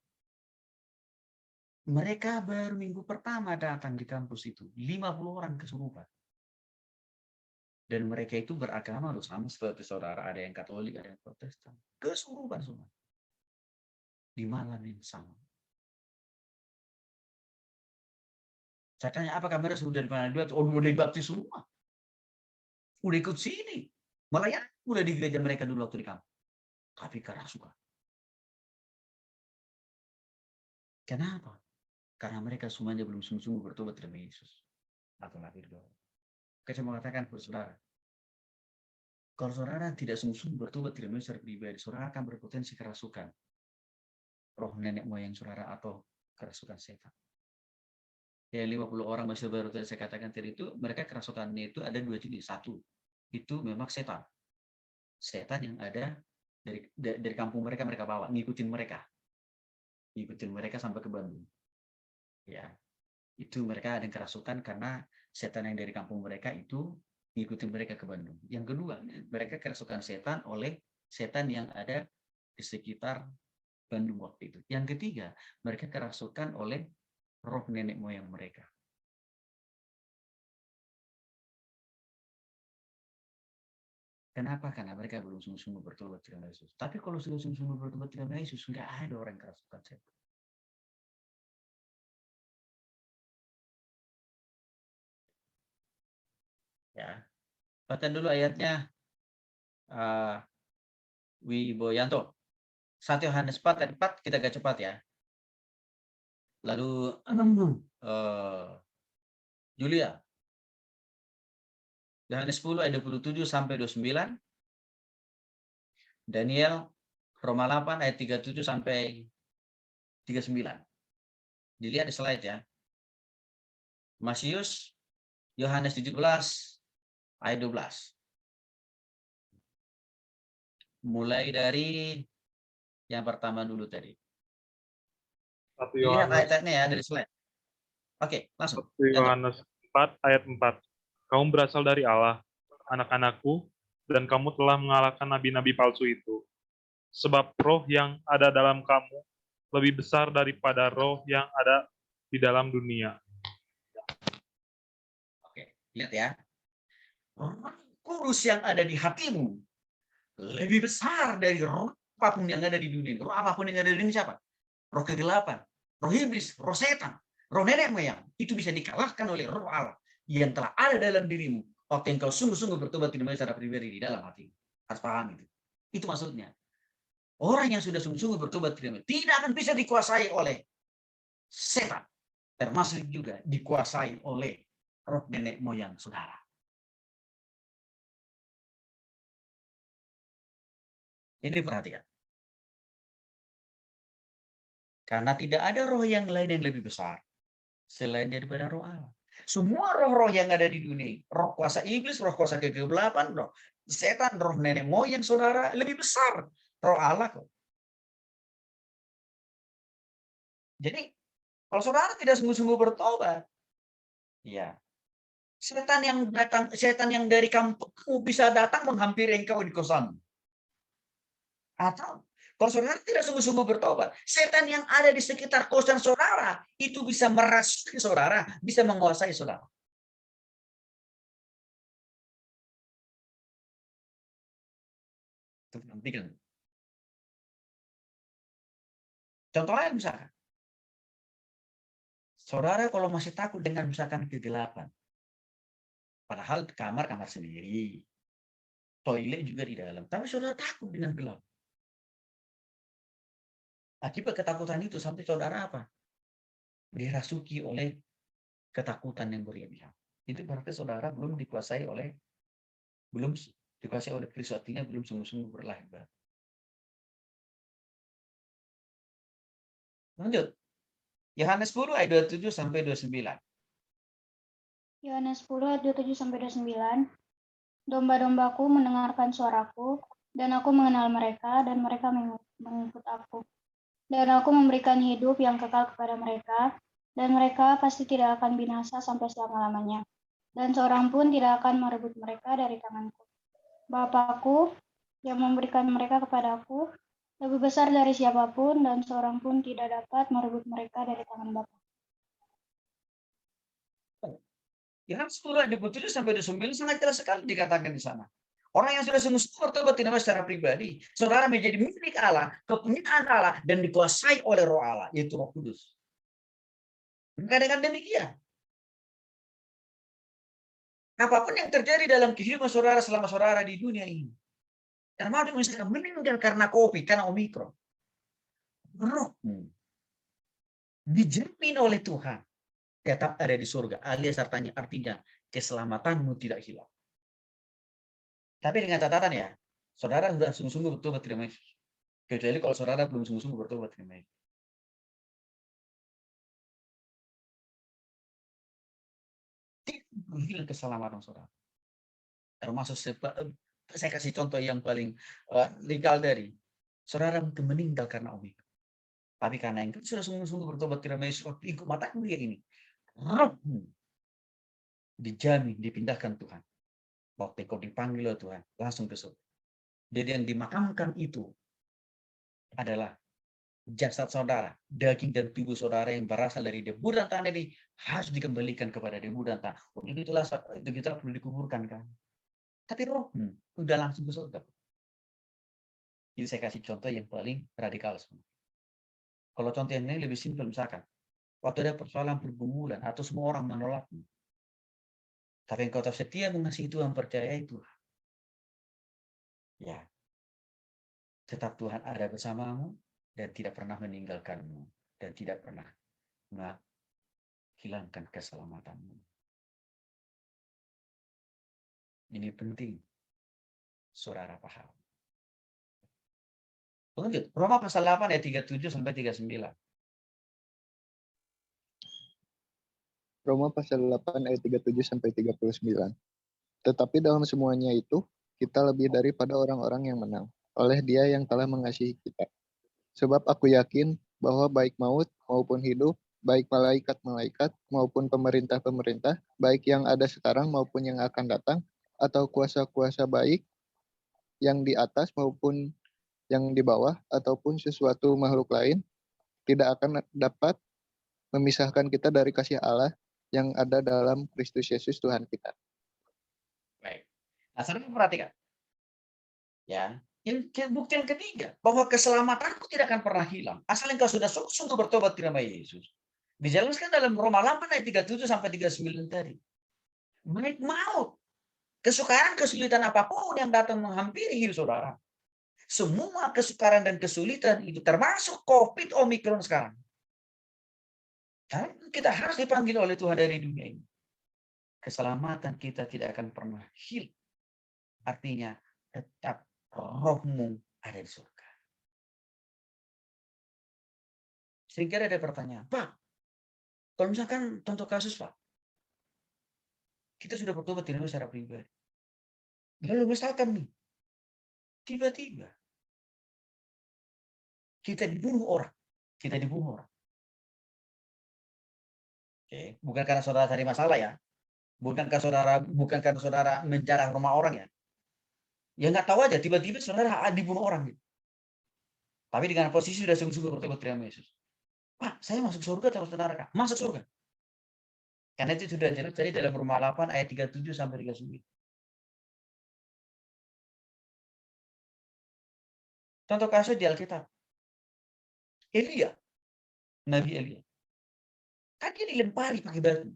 Mereka baru minggu pertama datang di kampus itu, 50 orang kesurupan. Dan mereka itu beragama sama seperti saudara, ada yang Katolik, ada yang Protestan. Kesurupan semua. Di malam yang sama. Saya tanya, apakah mereka sudah di mana? Oh, udah dibaptis semua. Udah ikut sini. Melayani udah di gereja mereka dulu waktu di kampus. Tapi kerasukan. Kenapa? Karena mereka semuanya belum sungguh-sungguh bertobat kepada Yesus. Atau lahir baru. Saya mau katakan kepada saudara, kalau saudara tidak sungguh-sungguh bertobat kepada Yesus secara pribadi, saudara akan berpotensi kerasukan roh nenek moyang saudara atau kerasukan setan. Ya 50 orang masih baru saya katakan tadi itu, mereka kerasukannya itu ada 2 jenis. Satu, itu memang setan. Setan yang ada dari kampung mereka bawa, ngikutin mereka sampai ke Bandung. Ya, itu mereka ada yang kerasukan karena setan yang dari kampung mereka itu ngikutin mereka ke Bandung. Yang kedua, mereka kerasukan setan oleh setan yang ada di sekitar Bandung waktu itu. Yang ketiga, mereka kerasukan oleh roh nenek moyang mereka. Kenapa? Karena mereka belum sungguh-sungguh bertobat kepada Yesus. Tapi kalau sudah sungguh-sungguh bertobat kepada Yesus, nggak ada orang yang kerasukan setan. Ya, baca dulu ayatnya. Wiboyanto. 1 Yohanes 4 ayat 4, kita agak cepat ya. Lalu Julia. Yohanes 10 ayat 27 sampai 29. Daniel Roma 8 ayat 37 sampai 39. Dilihat di slide ya. Matius Yohanes 17 ayat 12. Mulai dari yang pertama dulu tadi. 1 Lihat Yohanes ayat-ayatnya ya dari slide. Oke, langsung. 1 Yohanes 4 ayat 4. Kamu berasal dari Allah, anak-anakku, dan kamu telah mengalahkan nabi-nabi palsu itu. Sebab roh yang ada dalam kamu lebih besar daripada roh yang ada di dalam dunia. Oke, lihat ya. Roh kudus yang ada di hatimu lebih besar dari roh apapun yang ada di dunia. Roh apapun yang ada di dunia siapa? Roh kegelapan, roh iblis, roh setan, roh nenek moyang. Itu bisa dikalahkan oleh roh Allah yang telah ada dalam dirimu. Waktu yang kau sungguh-sungguh bertobat tidak secara pribadi di dalam hati. Harus paham itu. Itu maksudnya. Orang yang sudah sungguh-sungguh bertobat tidak akan bisa dikuasai oleh setan. Termasuk juga dikuasai oleh roh nenek moyang saudara. Ini perhatikan. Karena tidak ada roh yang lain yang lebih besar selain daripada roh Allah. Semua roh-roh yang ada di dunia, roh kuasa iblis, roh kuasa kegelapan, roh setan, roh nenek moyang saudara lebih besar roh Allah kok. Jadi kalau saudara tidak sungguh-sungguh bertobat, ya setan yang dari kampungmu bisa datang menghampiri engkau di kosan. Atau kalau saudara tidak sungguh-sungguh bertobat, setan yang ada di sekitar kosan saudara itu bisa merasuki saudara, bisa menguasai saudara. Perhatikan. Contoh lain misalkan, saudara kalau masih takut dengan misalkan kegelapan, padahal kamar sendiri, toilet juga di dalam, tapi saudara takut dengan gelap. Akibat ketakutan itu sampai saudara apa? Dirasuki oleh ketakutan yang berlebihan. Itu berarti saudara belum dikuasai oleh Kristus, artinya belum sungguh-sungguh berlahir baru. Lanjut. Yohanes 10 ayat 27 sampai 29. Yohanes 10 ayat 27 sampai 29. Domba-dombaku mendengarkan suaraku, dan aku mengenal mereka, dan mereka mengikut aku. Dan aku memberikan hidup yang kekal kepada mereka, dan mereka pasti tidak akan binasa sampai selama-lamanya. Dan seorang pun tidak akan merebut mereka dari tanganku. Bapakku yang memberikan mereka kepadaku lebih besar dari siapapun, dan seorang pun tidak dapat merebut mereka dari tangan Bapa. Yohanes 10 ayat 27 sampai 29 sangat jelas sekali dikatakan di sana. Orang yang sudah sungguh-sungguh bertobat tidak secara pribadi, saudara menjadi milik Allah, kepunyaan Allah, dan dikuasai oleh Roh Allah, yaitu Roh Kudus. Maka dengan demikian, apapun yang terjadi dalam kehidupan saudara selama saudara di dunia ini, termasuk misalkan meninggal karena COVID, karena Omikron, rohmu dijamin oleh Tuhan tetap ada di surga, alias artinya keselamatanmu tidak hilang. Tapi dengan catatan ya, saudara sudah sungguh-sungguh bertobat terima Yesus. Kecuali kalau saudara belum sungguh-sungguh bertobat terima Yesus. Tidak hilang keselamatan saudara. Termasuk saya kasih contoh yang paling legal dari saudara mungkin meninggal karena Omikron. Tapi karena engkau sudah sungguh-sungguh bertobat terima Yesus, waktu ikut matamu lihat ini, rohmu dijamin dipindahkan Tuhan. Waktu kau dipanggil oleh Tuhan, langsung ke surga. Jadi yang dimakamkan itu adalah jasad saudara, daging dan tubuh saudara yang berasal dari debu dan tanah ini harus dikembalikan kepada debu dan tanah. Itu kita perlu dikuburkan kan. Tapi roh udah langsung ke surga. Jadi saya kasih contoh yang paling radikal semua. Kalau contoh yang ini lebih simpel misalkan, waktu ada persoalan pergumulan atau semua orang menolakmu, tapi engkau tetap setia mengasihi Tuhan, percayai Tuhan. Ya, tetap Tuhan ada bersamamu dan tidak pernah meninggalkanmu dan tidak pernah menghilangkan keselamatanmu. Ini penting, saudara paham. Lanjut, Roma pasal 8 ayat 37 sampai 39. Roma pasal 8 ayat 37 sampai 39. Tetapi dalam semuanya itu, kita lebih daripada orang-orang yang menang, oleh Dia yang telah mengasihi kita. Sebab aku yakin bahwa baik maut maupun hidup, baik malaikat-malaikat maupun pemerintah-pemerintah, baik yang ada sekarang maupun yang akan datang, atau kuasa-kuasa baik yang di atas maupun yang di bawah, ataupun sesuatu makhluk lain, tidak akan dapat memisahkan kita dari kasih Allah yang ada dalam Kristus Yesus Tuhan kita. Baik. Nah, saudara perhatikan. Ya, bukti yang ketiga, bahwa keselamatanku tidak akan pernah hilang. Asal engkau sudah sungguh bertobat terima Yesus. Dijelaskan dalam Roma 8 ayat 37 sampai 39 tadi. Baik maut, kesukaran, kesulitan apapun yang datang menghampiri hidup saudara. Semua kesukaran dan kesulitan itu termasuk COVID Omikron sekarang. Karena kita harus dipanggil oleh Tuhan dari dunia ini. Keselamatan kita tidak akan pernah hilang. Artinya tetap rohmu ada di surga. Sehingga ada pertanyaan, Pak, kalau misalkan contoh kasus Pak, Kita sudah bertobat tidak secara pribadi. Lalu misalkan nih, tiba-tiba kita dibunuh orang. Oke, bukan karena saudara cari masalah ya. Bukan karena saudara menjarah rumah orang ya. Ya nggak tahu aja, tiba-tiba saudara dibunuh orang gitu. Tapi dengan posisi sudah sungguh-sungguh bertobat terima Yesus. Pak, saya masuk surga terus saudara kak. Masuk surga. Karena itu sudah jelas tadi dalam Roma 8 ayat 37 sampai 39. Contoh kasus di Alkitab. Elia. Nabi Elia. Kan dia dilempari pakai batu.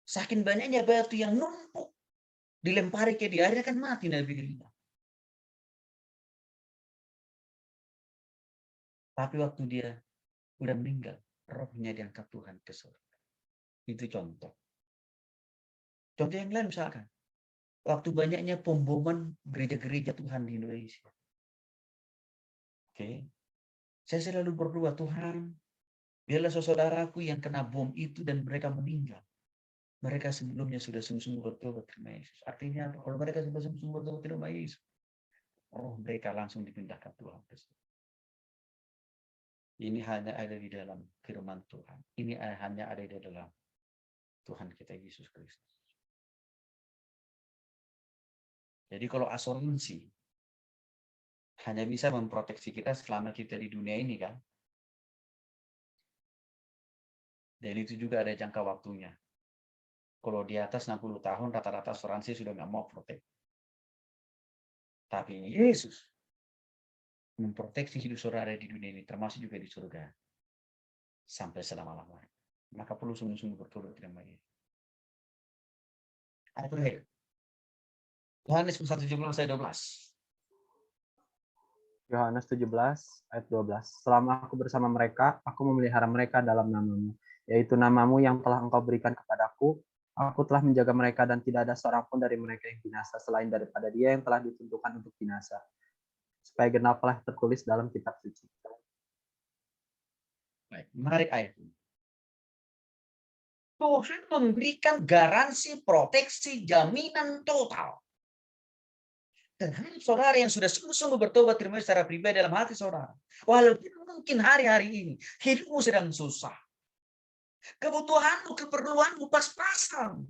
Saking banyaknya batu yang numpuk. Dilempari ke dia. Akhirnya kan mati Nabi Elia. Tapi waktu dia udah meninggal. Rohnya diangkat Tuhan ke surga. Itu contoh. Contoh yang lain misalkan. Waktu banyaknya pemboman gereja-gereja Tuhan di Indonesia. Oke. Saya selalu berdoa, Tuhan, biarlah saudaraku yang kena bom itu dan mereka meninggal. Mereka sebelumnya sudah sungguh-sungguh bertobat terima Yesus. Artinya kalau mereka sudah sungguh-sungguh bertobat terima Yesus, roh mereka langsung dipindahkan Tuhan. Ini hanya ada di dalam firman Tuhan. Ini hanya ada di dalam Tuhan kita Yesus Kristus. Jadi kalau asuransi hanya bisa memproteksi kita selama kita di dunia ini kan. Dan itu juga ada jangka waktunya. Kalau di atas 60 tahun rata-rata asuransi sudah nggak mau protek. Tapi Yesus memproteksi hidup saudara di dunia ini, termasuk juga di surga. Sampai selama-lamanya. Maka perlu sungguh-sungguh bertobat terima Yesus. Ayat terakhir. Yohanes 1:17 ayat 12. Yohanes 17 ayat 12. Selama aku bersama mereka, aku memelihara mereka dalam namamu, yaitu namamu yang telah engkau berikan kepadaku. Aku telah menjaga mereka dan tidak ada seorang pun dari mereka yang binasa selain daripada dia yang telah ditentukan untuk binasa. Supaya genaplah tertulis dalam kitab suci. Baik, menarik ayat ini. Tuhan memberikan garansi, proteksi, jaminan total. Dan saudara yang sudah sungguh-sungguh bertobat terima secara pribadi dalam hati saudara. Walaupun mungkin hari-hari ini hidupmu sedang susah. Kebutuhanmu, keperluanmu pas-pasan.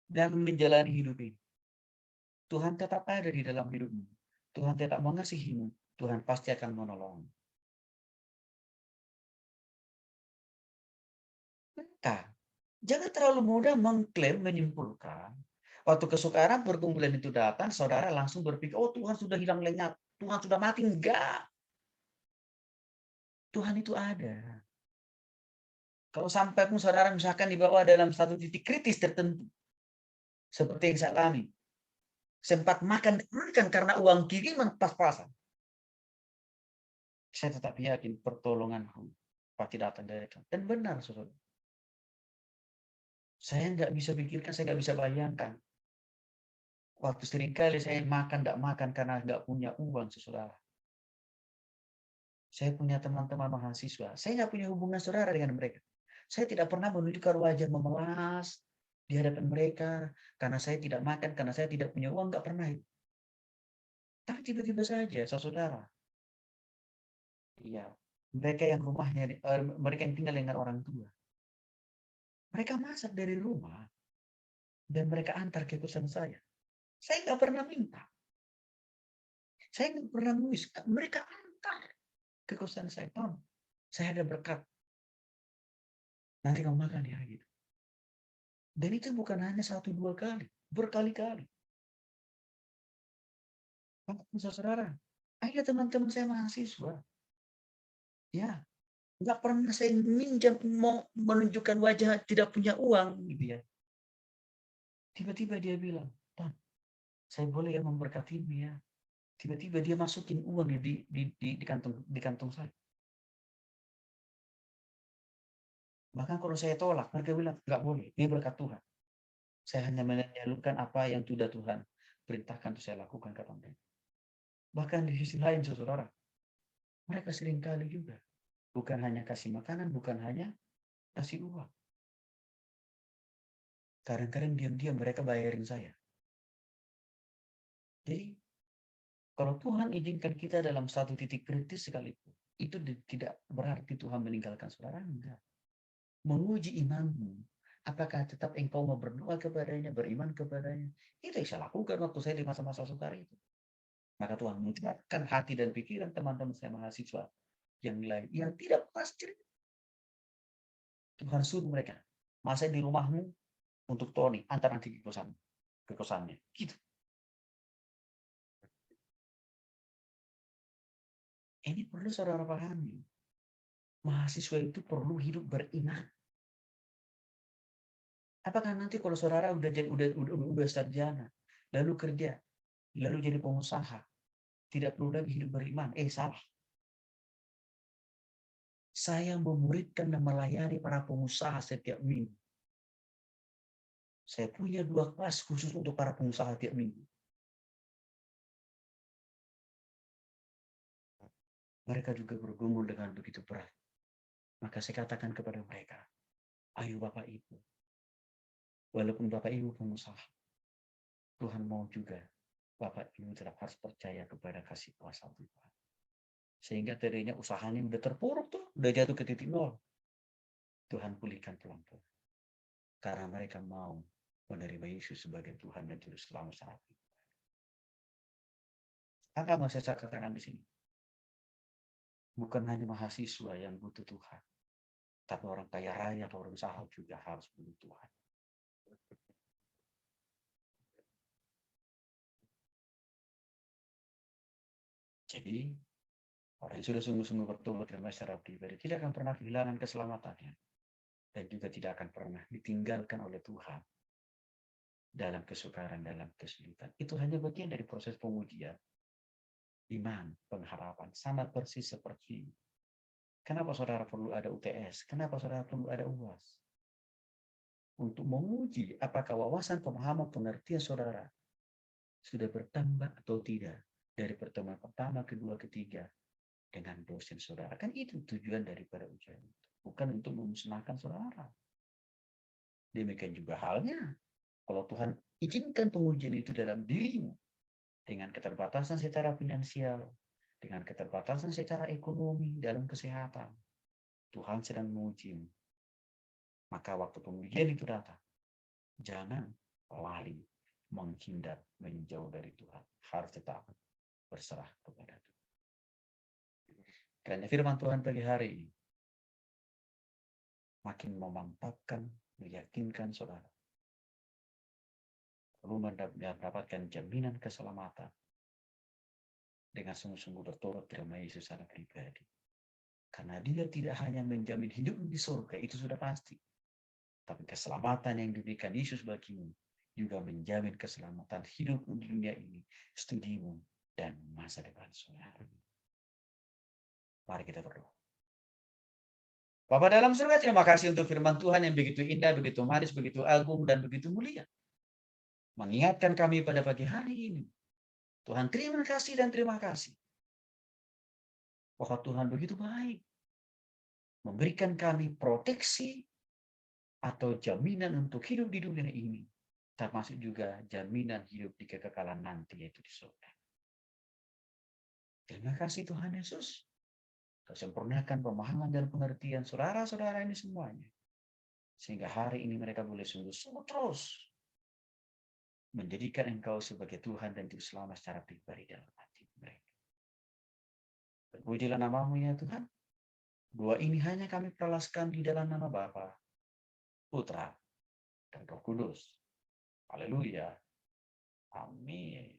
Dan menjalani hidup ini. Tuhan tetap ada di dalam hidupmu. Tuhan tetap mengasihimu. Tuhan pasti akan menolongmu. Maka, jangan terlalu mudah mengklaim, menyimpulkan. Waktu kesukaran pergumulan itu datang, saudara langsung berpikir, oh Tuhan sudah hilang lenyap. Tuhan sudah mati. Enggak. Tuhan itu ada. Kalau sampai pun saudara misalkan dibawa dalam satu titik kritis tertentu. Seperti yang saya alami. Sempat makan karena uang kiriman pas-pasan. Saya tetap yakin pertolonganku pasti datang dari Tuhan. Dan benar, saudara. Saya nggak bisa pikirkan, saya nggak bisa bayangkan. Waktu seringkali saya makan, nggak makan karena nggak punya uang, saudara. Saya punya teman-teman mahasiswa. Saya nggak punya hubungan saudara dengan mereka. Saya tidak pernah menunjukkan wajah memelas di hadapan mereka karena saya tidak makan, karena saya tidak punya uang, nggak pernah itu. Tapi tiba-tiba saja, saudara. Iya, mereka yang rumahnya, mereka yang tinggal dengan orang tua. Mereka masak dari rumah dan mereka antar ke kosan saya. Saya nggak pernah minta. Saya nggak pernah nulis. Mereka antar ke kosan saya. Tom, saya ada berkat. Nanti kamu makan ya gitu. Dan itu bukan hanya 1-2 kali, berkali-kali. Saudara, ada teman-teman saya mahasiswa. Ya, nggak pernah saya minjam mau menunjukkan wajah tidak punya uang gitu ya. Tiba-tiba dia bilang, Tom, saya boleh ya memberkatimu ya. Tiba-tiba dia masukin uang ya di kantong saya. Bahkan kalau saya tolak, mereka bilang, nggak boleh, ini berkat Tuhan. Saya hanya menyalurkan apa yang sudah Tuhan perintahkan untuk saya lakukan, kata mereka. Bahkan di sisi lain, saudara, mereka seringkali juga Bukan hanya kasih makanan, bukan hanya kasih uang. Kadang-kadang diam-diam mereka bayarin saya. Jadi, kalau Tuhan izinkan kita dalam satu titik kritis sekalipun, itu tidak berarti Tuhan meninggalkan saudara, enggak. Menguji imanmu. Apakah tetap engkau mau berdoa kepadanya, beriman kepadanya? Itu yang saya lakukan waktu saya di masa-masa sukar itu. Maka Tuhan mencetakkan hati dan pikiran teman-teman saya mahasiswa yang lain yang tidak pasti. Tuhan suruh mereka, masa di rumahmu untuk Tony, antar nanti ke kosannya. Gitu. Ini perlu saudara pahami. Mahasiswa itu perlu hidup beriman. Apakah nanti kalau saudara udah sarjana, lalu kerja, lalu jadi pengusaha, tidak perlu lagi hidup beriman? Salah. Saya memuridkan dan melayani para pengusaha setiap minggu. Saya punya 2 kelas khusus untuk para pengusaha tiap minggu. Mereka juga bergumul dengan begitu berat. Maka saya katakan kepada mereka, ayo Bapak Ibu, walaupun Bapak Ibu pengusaha, Tuhan mau juga Bapak Ibu tetap harus percaya kepada kasih kuasa Tuhan. Sehingga tadinya usahanya udah terpuruk tuh, udah jatuh ke titik nol. Tuhan pulihkan pelan-pelan. Karena mereka mau menerima Yesus sebagai Tuhan dan Juru Selamat saat itu. Apa mau saya katakan di sini? Bukan hanya mahasiswa yang butuh Tuhan, tapi orang kaya raya atau orang usaha juga harus butuh Tuhan. Jadi, orang yang sudah sungguh-sungguh bertobat dalam secara pribadi tidak akan pernah kehilangan keselamatannya. Dan juga tidak akan pernah ditinggalkan oleh Tuhan dalam kesukaran, dalam kesulitan. Itu hanya bagian dari proses pengujian. Iman, pengharapan, sama persis seperti kenapa saudara perlu ada UTS? Kenapa saudara perlu ada UAS? Untuk menguji apakah wawasan, pemahaman, pengertian saudara sudah bertambah atau tidak dari pertemuan pertama, kedua, ketiga dengan dosen saudara. Kan itu tujuan daripada ujian itu. Bukan untuk memusnahkan saudara. Demikian juga halnya kalau Tuhan izinkan pengujian itu dalam dirimu dengan keterbatasan secara finansial, dengan keterbatasan secara ekonomi, dalam kesehatan. Tuhan sedang mengujimu. Maka waktu pengujian itu datang, jangan lari, menghindar, menjauh dari Tuhan. Harus tetap berserah kepada Tuhan. Karena firman Tuhan pagi hari ini makin memantapkan, meyakinkan saudara perlu mendapatkan jaminan keselamatan dengan sungguh-sungguh bertobat terima Yesus secara pribadi. Karena dia tidak hanya menjamin hidup di surga, itu sudah pasti. Tapi keselamatan yang diberikan Yesus bagimu juga menjamin keselamatan hidup di dunia ini, studimu, dan masa depan saudara. Mari kita berdoa. Bapa dalam surga, terima kasih untuk firman Tuhan yang begitu indah, begitu manis, begitu agung, dan begitu mulia. Mengingatkan kami pada pagi hari ini. Tuhan terima kasih dan terima kasih. Bahwa Tuhan begitu baik. Memberikan kami proteksi atau jaminan untuk hidup di dunia ini. Termasuk juga jaminan hidup di kekekalan nanti, yaitu di surga. Terima kasih Tuhan Yesus. Kau sempurnakan pemahaman dan pengertian saudara-saudara ini semuanya. Sehingga hari ini mereka boleh sungguh-sungguh terus menjadikan Engkau sebagai Tuhan dan Juru Selamat secara pribadi dalam hati mereka. Terpujilah nama-Mu ya Tuhan. Doa ini hanya kami perlaskan di dalam nama Bapa, Putra, dan Roh Kudus. Haleluya. Amin.